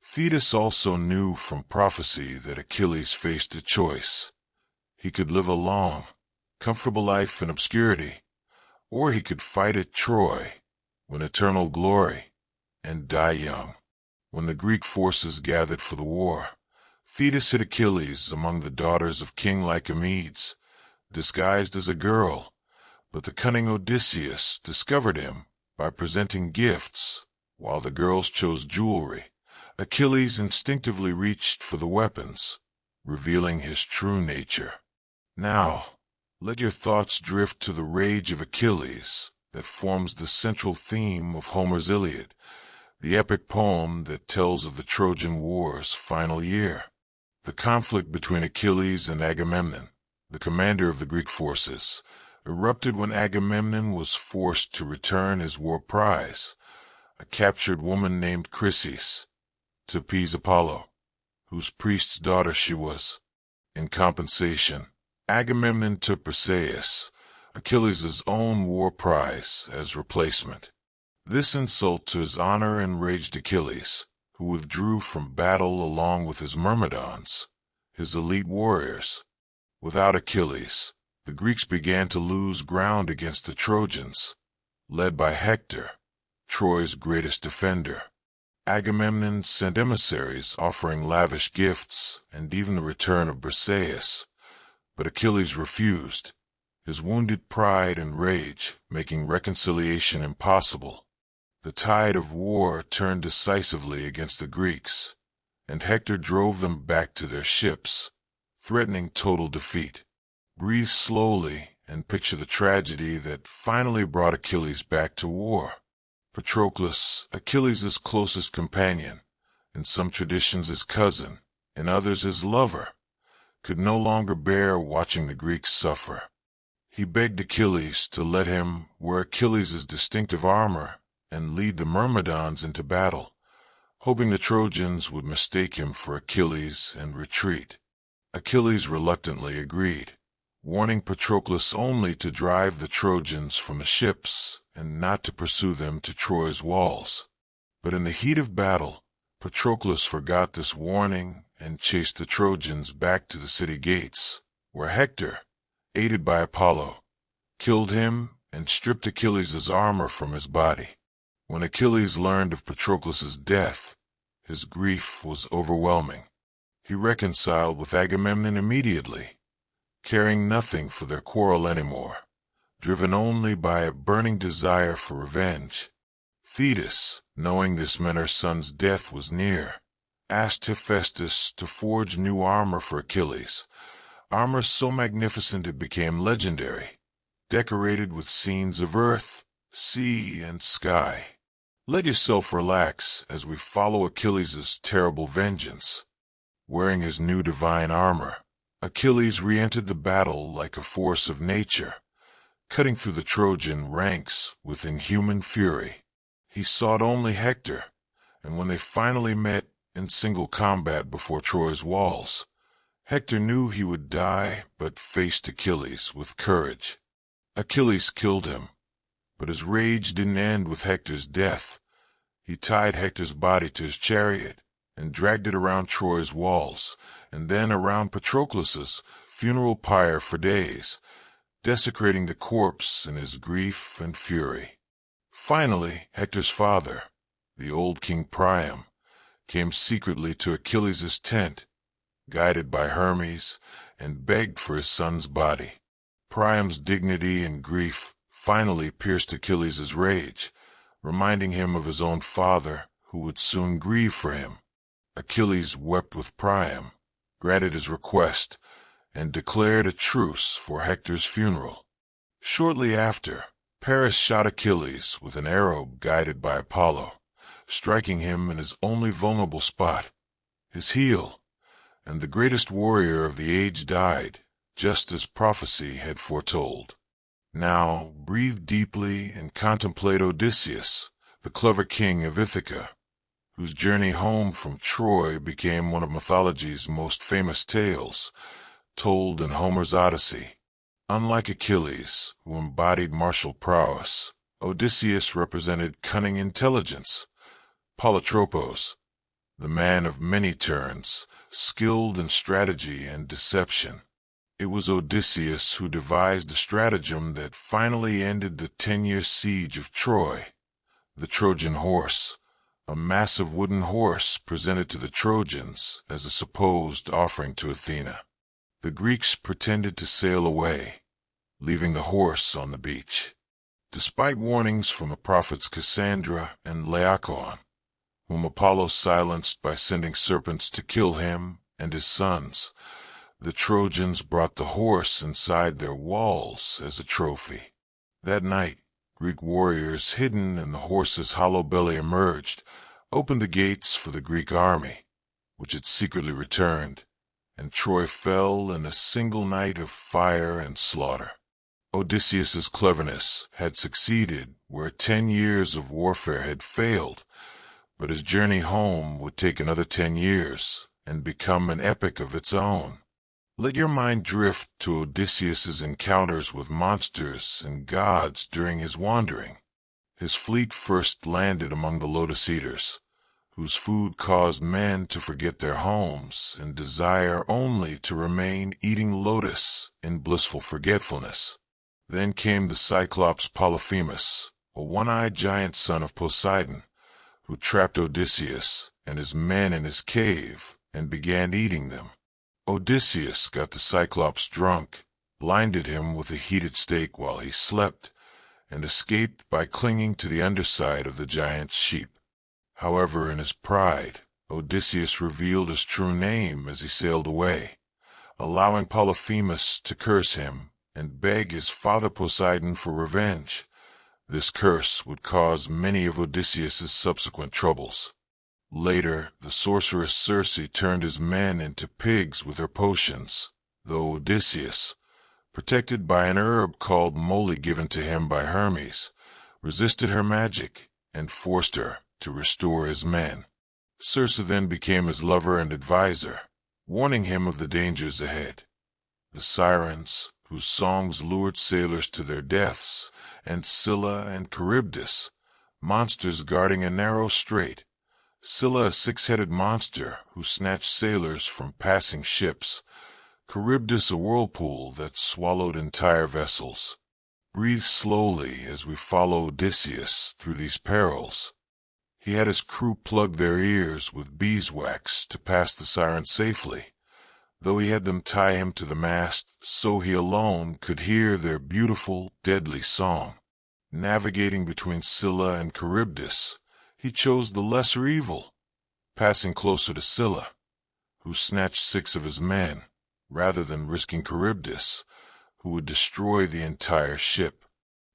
Thetis also knew from prophecy that Achilles faced a choice. He could live a long, comfortable life in obscurity, or he could fight at Troy, win eternal glory, and die young. When the Greek forces gathered for the war, Thetis hid Achilles among the daughters of King Lycomedes, disguised as a girl, but the cunning Odysseus discovered him by presenting gifts. While the girls chose jewelry, Achilles instinctively reached for the weapons, revealing his true nature. Now, let your thoughts drift to the rage of Achilles that forms the central theme of Homer's Iliad, the epic poem that tells of the Trojan War's final year. The conflict between Achilles and Agamemnon, the commander of the Greek forces, erupted when Agamemnon was forced to return his war prize, a captured woman named Chryseis, to appease Apollo, whose priest's daughter she was. In compensation, Agamemnon took Perseus, Achilles' own war prize, as replacement. This insult to his honor enraged Achilles, who withdrew from battle along with his Myrmidons, his elite warriors. Without Achilles, the Greeks began to lose ground against the Trojans, led by Hector, Troy's greatest defender. Agamemnon sent emissaries offering lavish gifts and even the return of Perseus, but Achilles refused, his wounded pride and rage making reconciliation impossible. The tide of war turned decisively against the Greeks, and Hector drove them back to their ships, threatening total defeat. Breathe slowly and picture the tragedy that finally brought Achilles back to war. Patroclus, Achilles' closest companion, in some traditions his cousin, in others his lover, could no longer bear watching the Greeks suffer. He begged Achilles to let him wear Achilles' distinctive armor and lead the Myrmidons into battle, hoping the Trojans would mistake him for Achilles and retreat. Achilles reluctantly agreed, warning Patroclus only to drive the Trojans from the ships and not to pursue them to Troy's walls. But in the heat of battle, Patroclus forgot this warning and chased the Trojans back to the city gates, where Hector, aided by Apollo, killed him and stripped Achilles' armor from his body. When Achilles learned of Patroclus' death, his grief was overwhelming. He reconciled with Agamemnon immediately, caring nothing for their quarrel anymore, driven only by a burning desire for revenge. Thetis, knowing this meant her son's death was near, asked Hephaestus to forge new armor for Achilles, armor so magnificent it became legendary, decorated with scenes of earth, sea, and sky. Let yourself relax as we follow Achilles' terrible vengeance. Wearing his new divine armor, Achilles re-entered the battle like a force of nature, cutting through the Trojan ranks with inhuman fury. He sought only Hector, and when they finally met in single combat before Troy's walls, Hector knew he would die but faced Achilles with courage. Achilles killed him, but his rage didn't end with Hector's death. He tied Hector's body to his chariot and dragged it around Troy's walls, and then around Patroclus's funeral pyre for days, desecrating the corpse in his grief and fury. Finally, Hector's father, the old King Priam, came secretly to Achilles' tent, guided by Hermes, and begged for his son's body. Priam's dignity and grief finally pierced Achilles' rage, reminding him of his own father, who would soon grieve for him. Achilles wept with Priam, granted his request, and declared a truce for Hector's funeral. Shortly after, Paris shot Achilles with an arrow guided by Apollo, striking him in his only vulnerable spot, his heel, and the greatest warrior of the age died, just as prophecy had foretold. Now breathe deeply and contemplate Odysseus, the clever king of Ithaca, whose journey home from Troy became one of mythology's most famous tales, told in Homer's Odyssey. Unlike Achilles, who embodied martial prowess, Odysseus represented cunning intelligence. Polytropos, the man of many turns, skilled in strategy and deception. It was Odysseus who devised the stratagem that finally ended the 10-year siege of Troy. The Trojan horse, a massive wooden horse presented to the Trojans as a supposed offering to Athena. The Greeks pretended to sail away, leaving the horse on the beach. Despite warnings from the prophets Cassandra and Laocoon, whom Apollo silenced by sending serpents to kill him and his sons, the Trojans brought the horse inside their walls as a trophy. That night, Greek warriors hidden in the horse's hollow belly emerged, opened the gates for the Greek army, which had secretly returned, and Troy fell in a single night of fire and slaughter. Odysseus's cleverness had succeeded where 10 years of warfare had failed, but his journey home would take another 10 years and become an epic of its own. Let your mind drift to Odysseus's encounters with monsters and gods during his wandering. His fleet first landed among the Lotus Eaters, whose food caused men to forget their homes and desire only to remain eating lotus in blissful forgetfulness. Then came the Cyclops Polyphemus, a one-eyed giant son of Poseidon, who trapped Odysseus and his men in his cave and began eating them. Odysseus got the Cyclops drunk, blinded him with a heated steak while he slept, and escaped by clinging to the underside of the giant's sheep. However, in his pride, Odysseus revealed his true name as he sailed away, allowing Polyphemus to curse him and beg his father Poseidon for revenge. This curse would cause many of Odysseus's subsequent troubles. Later, the sorceress Circe turned his men into pigs with her potions, though Odysseus, protected by an herb called moly given to him by Hermes, resisted her magic and forced her to restore his men. Circe then became his lover and advisor, warning him of the dangers ahead. The sirens, whose songs lured sailors to their deaths, and Scylla and Charybdis, monsters guarding a narrow strait. Scylla, a 6-headed monster who snatched sailors from passing ships. Charybdis, a whirlpool that swallowed entire vessels. Breathe slowly as we follow Odysseus through these perils. He had his crew plug their ears with beeswax to pass the sirens safely. Though he had them tie him to the mast, so he alone could hear their beautiful, deadly song. Navigating between Scylla and Charybdis, he chose the lesser evil, passing closer to Scylla, who snatched 6 of his men, rather than risking Charybdis, who would destroy the entire ship.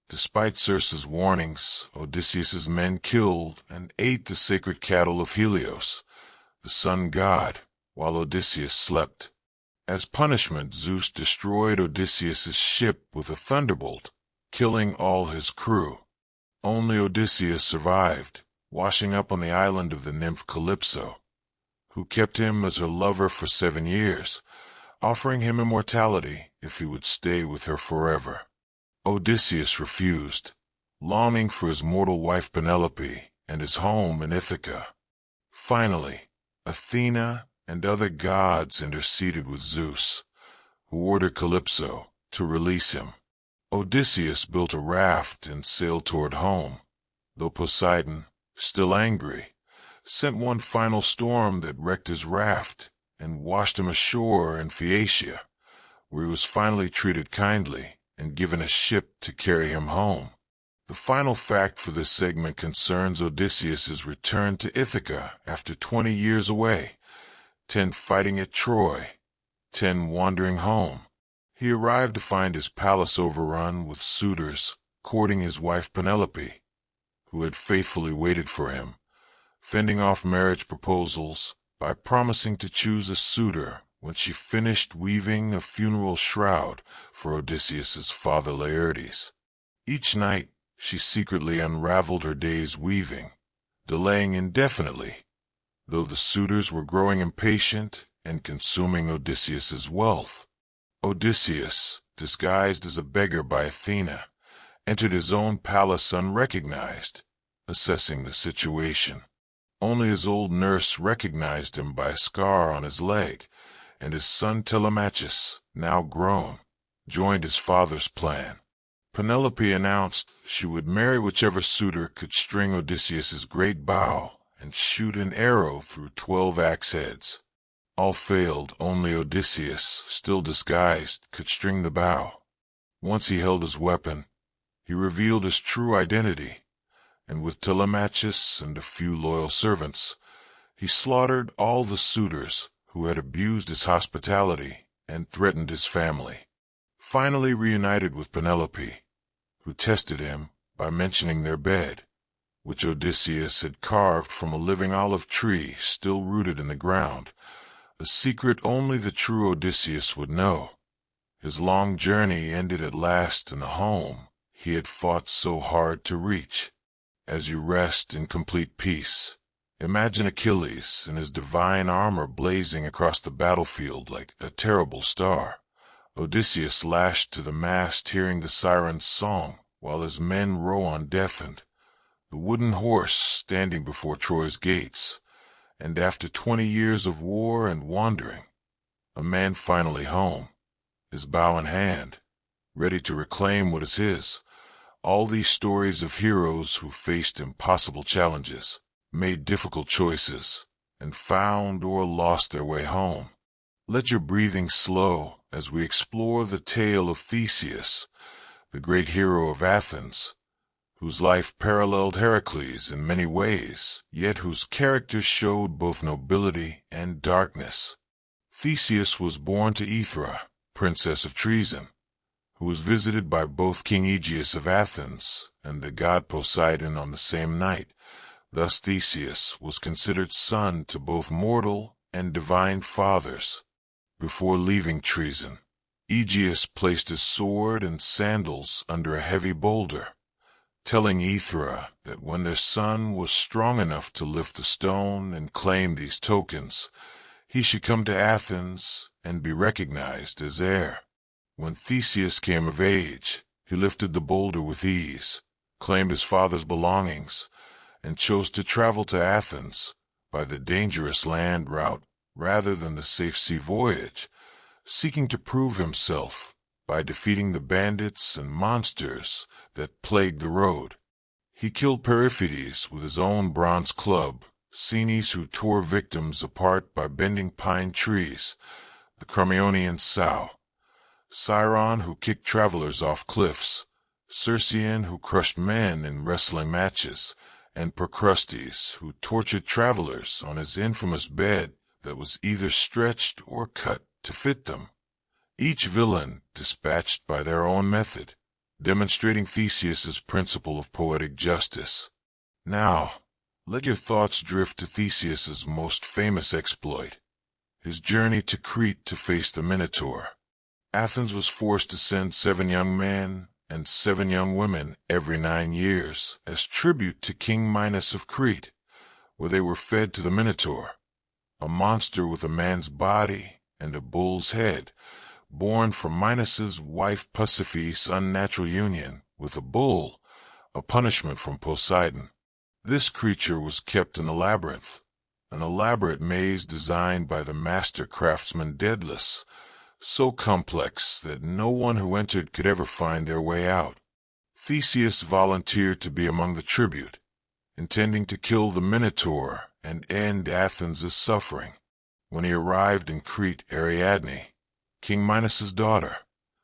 Despite Circe's warnings, Odysseus's men killed and ate the sacred cattle of Helios, the sun god, while Odysseus slept. As punishment, Zeus destroyed Odysseus's ship with a thunderbolt, killing all his crew. Only Odysseus survived, washing up on the island of the nymph Calypso, who kept him as her lover for 7 years, offering him immortality if he would stay with her forever. Odysseus refused, longing for his mortal wife Penelope and his home in Ithaca. Finally, Athena and other gods interceded with Zeus, who ordered Calypso to release him. Odysseus built a raft and sailed toward home, though Poseidon, still angry, sent one final storm that wrecked his raft and washed him ashore in Phaeacia, where he was finally treated kindly and given a ship to carry him home. The final fact for this segment concerns Odysseus's return to Ithaca after 20 years away, 10 fighting at Troy, 10 wandering home. He arrived to find his palace overrun with suitors courting his wife Penelope, who had faithfully waited for him, fending off marriage proposals by promising to choose a suitor when she finished weaving a funeral shroud for Odysseus's father Laertes. Each night, she secretly unraveled her day's weaving, delaying indefinitely, though the suitors were growing impatient and consuming Odysseus's wealth. Odysseus, disguised as a beggar by Athena, entered his own palace unrecognized, assessing the situation. Only his old nurse recognized him by a scar on his leg, and his son Telemachus, now grown, joined his father's plan. Penelope announced she would marry whichever suitor could string Odysseus's great bow and shoot an arrow through 12 axe heads. All failed, only Odysseus, still disguised, could string the bow. Once he held his weapon, he revealed his true identity, and with Telemachus and a few loyal servants, he slaughtered all the suitors who had abused his hospitality and threatened his family. Finally reunited with Penelope, who tested him by mentioning their bed, which Odysseus had carved from a living olive tree still rooted in the ground, a secret only the true Odysseus would know. His long journey ended at last in the home he had fought so hard to reach. As you rest in complete peace, imagine Achilles in his divine armor blazing across the battlefield like a terrible star. Odysseus lashed to the mast hearing the siren's song, while his men row on deafened, the wooden horse standing before Troy's gates, and after 20 years of war and wandering, a man finally home, his bow in hand, ready to reclaim what is his. All these stories of heroes who faced impossible challenges, made difficult choices, and found or lost their way home. Let your breathing slow as we explore the tale of Theseus, the great hero of Athens, whose life paralleled Hercules in many ways, yet whose character showed both nobility and darkness. Theseus was born to Aethra, princess of Treason, who was visited by both King Aegeus of Athens and the god Poseidon on the same night. Thus Theseus was considered son to both mortal and divine fathers. Before leaving Treason, Aegeus placed his sword and sandals under a heavy boulder, telling Aethra that when their son was strong enough to lift the stone and claim these tokens, he should come to Athens and be recognized as heir. When Theseus came of age, he lifted the boulder with ease, claimed his father's belongings, and chose to travel to Athens by the dangerous land route rather than the safe sea voyage, seeking to prove himself by defeating the bandits and monsters that plagued the road. He killed Periphetes with his own bronze club, Cenes who tore victims apart by bending pine trees, the Crommyonian sow, Sciron who kicked travelers off cliffs, Circean who crushed men in wrestling matches, and Procrustes who tortured travelers on his infamous bed that was either stretched or cut to fit them. Each villain dispatched by their own method, demonstrating Theseus's principle of poetic justice. Now, let your thoughts drift to Theseus's most famous exploit, his journey to Crete to face the Minotaur. Athens was forced to send 7 young men and 7 young women every 9 years as tribute to King Minos of Crete, where they were fed to the Minotaur, a monster with a man's body and a bull's head, born from Minos's wife Pasiphae's unnatural union with a bull, a punishment from Poseidon. This creature was kept in a labyrinth, an elaborate maze designed by the master craftsman Daedalus, so complex that no one who entered could ever find their way out. Theseus volunteered to be among the tribute, intending to kill the Minotaur and end Athens' suffering. When he arrived in Crete, Ariadne, King Minos's daughter,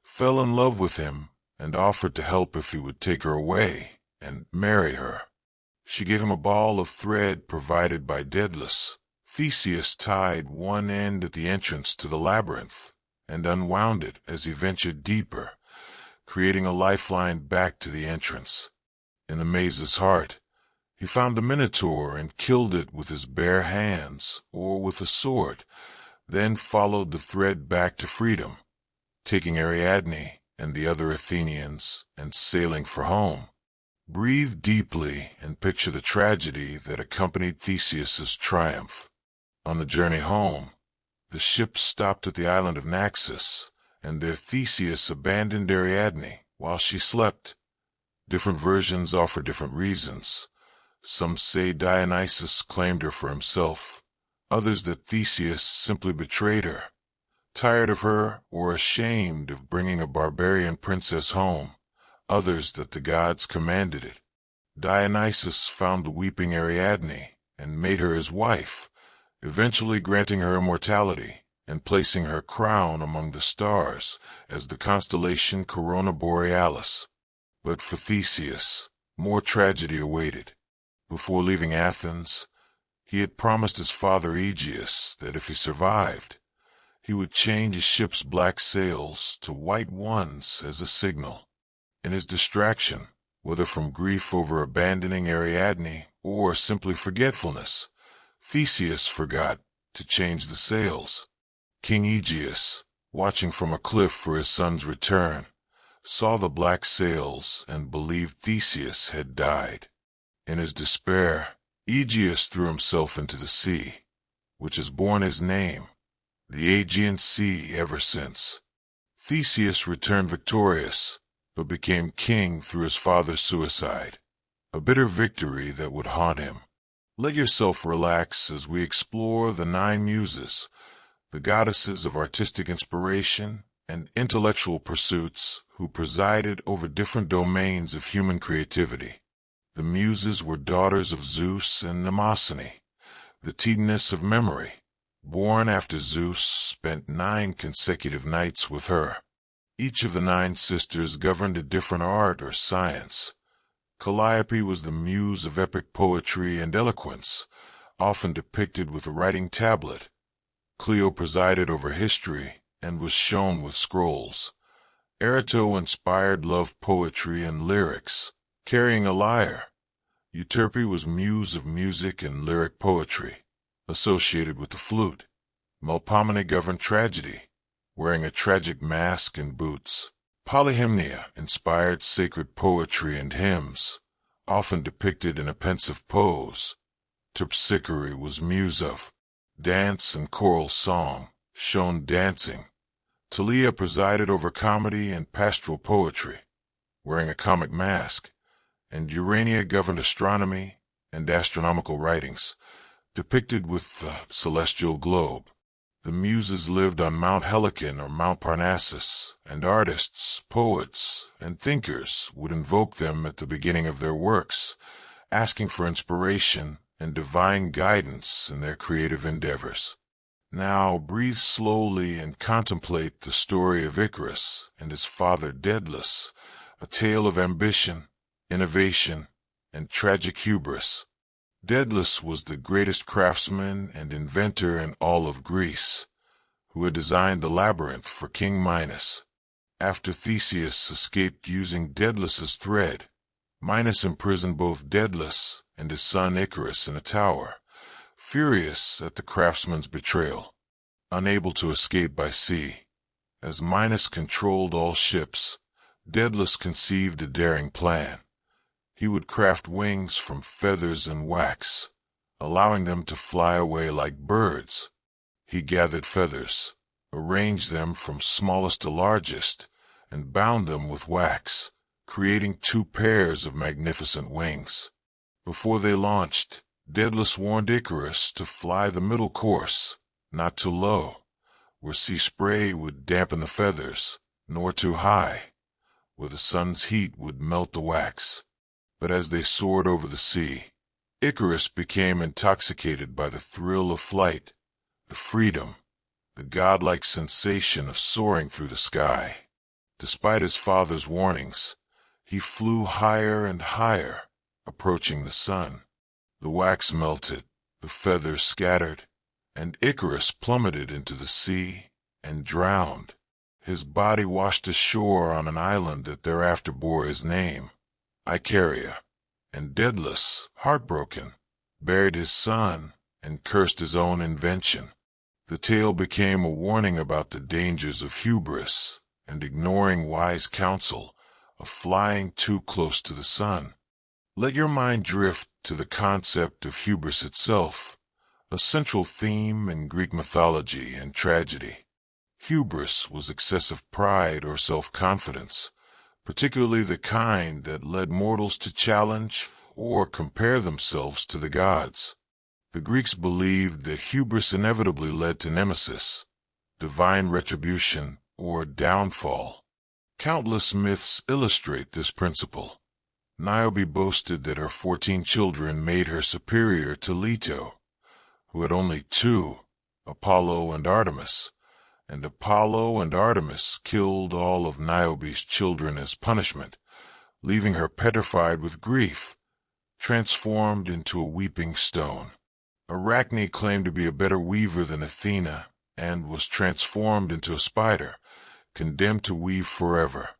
fell in love with him and offered to help if he would take her away and marry her. She gave him a ball of thread provided by Daedalus. Theseus tied one end at the entrance to the labyrinth and unwound it as he ventured deeper, creating a lifeline back to the entrance. In the maze's heart, he found the Minotaur and killed it with his bare hands or with a sword, then followed the thread back to freedom, taking Ariadne and the other Athenians and sailing for home. Breathe deeply and picture the tragedy that accompanied Theseus's triumph. On the journey home, the ship stopped at the island of Naxos, and there Theseus abandoned Ariadne while she slept. Different versions offer different reasons. Some say Dionysus claimed her for himself, others that Theseus simply betrayed her, tired of her or ashamed of bringing a barbarian princess home, others that the gods commanded it. Dionysus found the weeping Ariadne and made her his wife, eventually granting her immortality and placing her crown among the stars as the constellation Corona Borealis. But for Theseus, more tragedy awaited. Before leaving Athens, he had promised his father Aegeus that if he survived, he would change his ship's black sails to white ones as a signal. In his distraction, whether from grief over abandoning Ariadne or simply forgetfulness, Theseus forgot to change the sails. King Aegeus, watching from a cliff for his son's return, saw the black sails and believed Theseus had died. In his despair, Aegeus threw himself into the sea, which has borne his name, the Aegean Sea, ever since. Theseus returned victorious, but became king through his father's suicide, a bitter victory that would haunt him. Let yourself relax as we explore the 9 muses, the goddesses of artistic inspiration and intellectual pursuits who presided over different domains of human creativity. The muses were daughters of Zeus and Mnemosyne, the Titaness of memory. Born after Zeus spent 9 consecutive nights with her. Each of the 9 sisters governed a different art or science. Calliope was the muse of epic poetry and eloquence, often depicted with a writing tablet. Clio presided over history and was shown with scrolls. Erato inspired love poetry and lyrics, carrying a lyre. Euterpe was muse of music and lyric poetry, associated with the flute. Melpomene governed tragedy, wearing a tragic mask and boots. Polyhymnia inspired sacred poetry and hymns, often depicted in a pensive pose. Terpsichore was muse of dance and choral song, shown dancing. Talia presided over comedy and pastoral poetry, wearing a comic mask, and Urania governed astronomy and astronomical writings, depicted with the celestial globe. The muses lived on Mount Helicon or Mount Parnassus, and artists, poets, and thinkers would invoke them at the beginning of their works, asking for inspiration and divine guidance in their creative endeavors. Now breathe slowly and contemplate the story of Icarus and his father Daedalus, a tale of ambition, innovation, and tragic hubris. Daedalus was the greatest craftsman and inventor in all of Greece, who had designed the labyrinth for King Minos. After Theseus escaped using Daedalus's thread, Minos imprisoned both Daedalus and his son Icarus in a tower, furious at the craftsman's betrayal. Unable to escape by sea, as Minos controlled all ships, Daedalus conceived a daring plan. He would craft wings from feathers and wax, allowing them to fly away like birds. He gathered feathers, arranged them from smallest to largest, and bound them with wax, creating 2 pairs of magnificent wings. Before they launched, Daedalus warned Icarus to fly the middle course, not too low, where sea spray would dampen the feathers, nor too high, where the sun's heat would melt the wax. But as they soared over the sea, Icarus became intoxicated by the thrill of flight, the freedom, the godlike sensation of soaring through the sky. Despite his father's warnings, he flew higher and higher, approaching the sun. The wax melted, the feathers scattered, and Icarus plummeted into the sea and drowned. His body washed ashore on an island that thereafter bore his name, Icaria, and Daedalus, heartbroken, buried his son and cursed his own invention. The tale became a warning about the dangers of hubris and ignoring wise counsel, of flying too close to the sun. Let your mind drift to the concept of hubris itself, a central theme in Greek mythology and tragedy. Hubris was excessive pride or self-confidence, particularly the kind that led mortals to challenge or compare themselves to the gods. The Greeks believed that hubris inevitably led to nemesis, divine retribution, or downfall. Countless myths illustrate this principle. Niobe boasted that her 14 children made her superior to Leto, who had only 2, Apollo and Artemis, and Apollo and Artemis killed all of Niobe's children as punishment, leaving her petrified with grief, transformed into a weeping stone. Arachne claimed to be a better weaver than Athena, and was transformed into a spider, condemned to weave forever.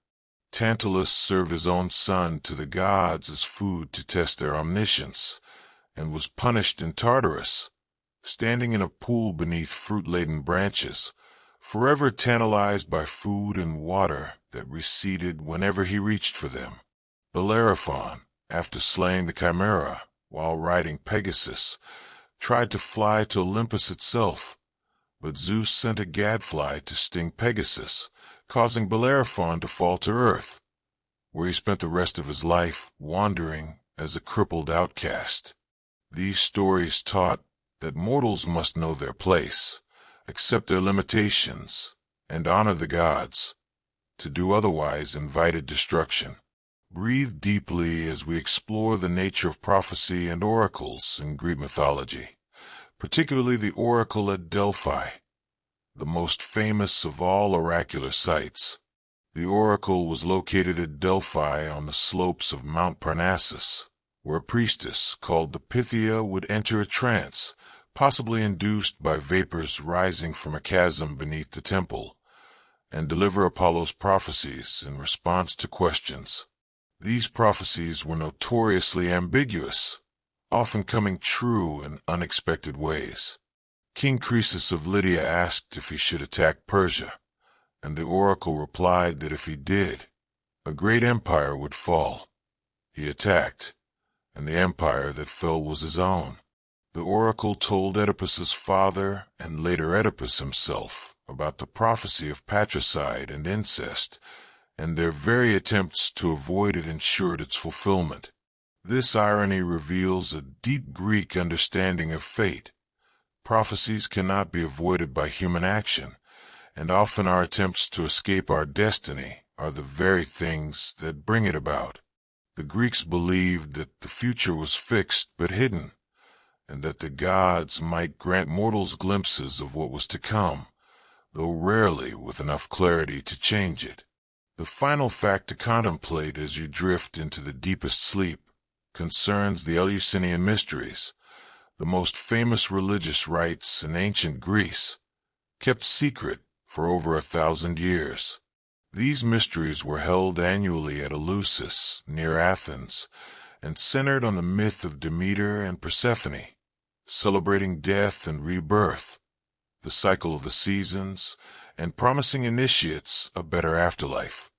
Tantalus served his own son to the gods as food to test their omniscience, and was punished in Tartarus, standing in a pool beneath fruit-laden branches, forever tantalized by food and water that receded whenever he reached for them. Bellerophon, after slaying the Chimera while riding Pegasus, tried to fly to Olympus itself, but Zeus sent a gadfly to sting Pegasus, causing Bellerophon to fall to earth, where he spent the rest of his life wandering as a crippled outcast. These stories taught that mortals must know their place, accept their limitations, and honor the gods. To do otherwise invited destruction. Breathe deeply as we explore the nature of prophecy and oracles in Greek mythology, particularly the oracle at Delphi, the most famous of all oracular sites. The oracle was located at Delphi on the slopes of Mount Parnassus, where a priestess called the Pythia would enter a trance, possibly induced by vapors rising from a chasm beneath the temple, and deliver Apollo's prophecies in response to questions. These prophecies were notoriously ambiguous, often coming true in unexpected ways. King Croesus of Lydia asked if he should attack Persia, and the oracle replied that if he did, a great empire would fall. He attacked, and the empire that fell was his own. The oracle told Oedipus's father, and later Oedipus himself, about the prophecy of patricide and incest, and their very attempts to avoid it ensured its fulfillment. This irony reveals a deep Greek understanding of fate. Prophecies cannot be avoided by human action, and often our attempts to escape our destiny are the very things that bring it about. The Greeks believed that the future was fixed but hidden, and that the gods might grant mortals glimpses of what was to come, though rarely with enough clarity to change it. The final fact to contemplate as you drift into the deepest sleep concerns the Eleusinian mysteries, the most famous religious rites in ancient Greece, kept secret for over 1,000 years. These mysteries were held annually at Eleusis, near Athens, and centered on the myth of Demeter and Persephone, celebrating death and rebirth, the cycle of the seasons, and promising initiates a better afterlife.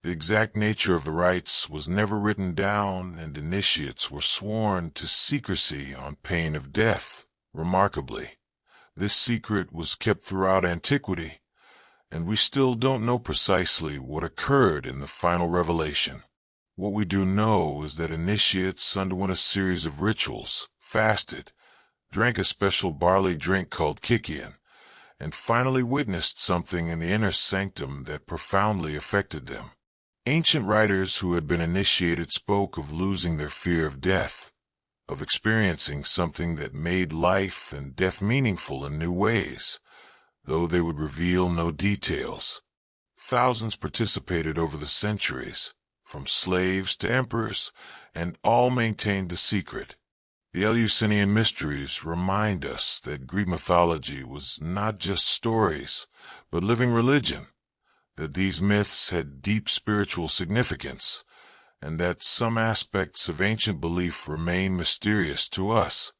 The exact nature of the rites was never written down, and initiates were sworn to secrecy on pain of death. Remarkably, this secret was kept throughout antiquity, and we still don't know precisely what occurred in the final revelation. What we do know is that initiates underwent a series of rituals, fasted, drank a special barley drink called Kykeon, and finally witnessed something in the inner sanctum that profoundly affected them. Ancient writers who had been initiated spoke of losing their fear of death, of experiencing something that made life and death meaningful in new ways, though they would reveal no details. Thousands participated over the centuries, from slaves to emperors, and all maintained the secret. The Eleusinian mysteries remind us that Greek mythology was not just stories, but living religion, that these myths had deep spiritual significance, and that some aspects of ancient belief remain mysterious to us,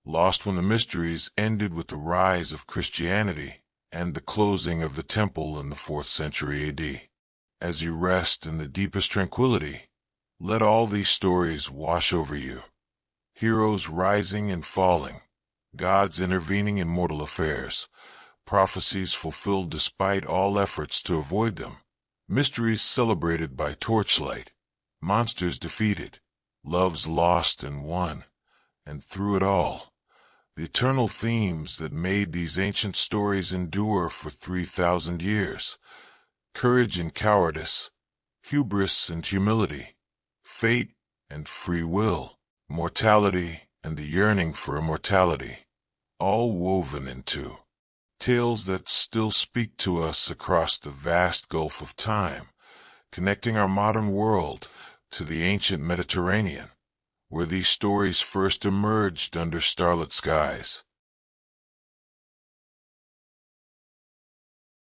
lost when the mysteries ended with the rise of Christianity and the closing of the temple in the 4th century AD. As you rest in the deepest tranquility, let all these stories wash over you. Heroes rising and falling, gods intervening in mortal affairs, prophecies fulfilled despite all efforts to avoid them, mysteries celebrated by torchlight, monsters defeated, loves lost and won, and through it all, the eternal themes that made these ancient stories endure for 3,000 years: courage and cowardice, hubris and humility, fate and free will, mortality and the yearning for immortality, all woven into tales that still speak to us across the vast gulf of time, connecting our modern world to the ancient Mediterranean, where these stories first emerged under starlit skies.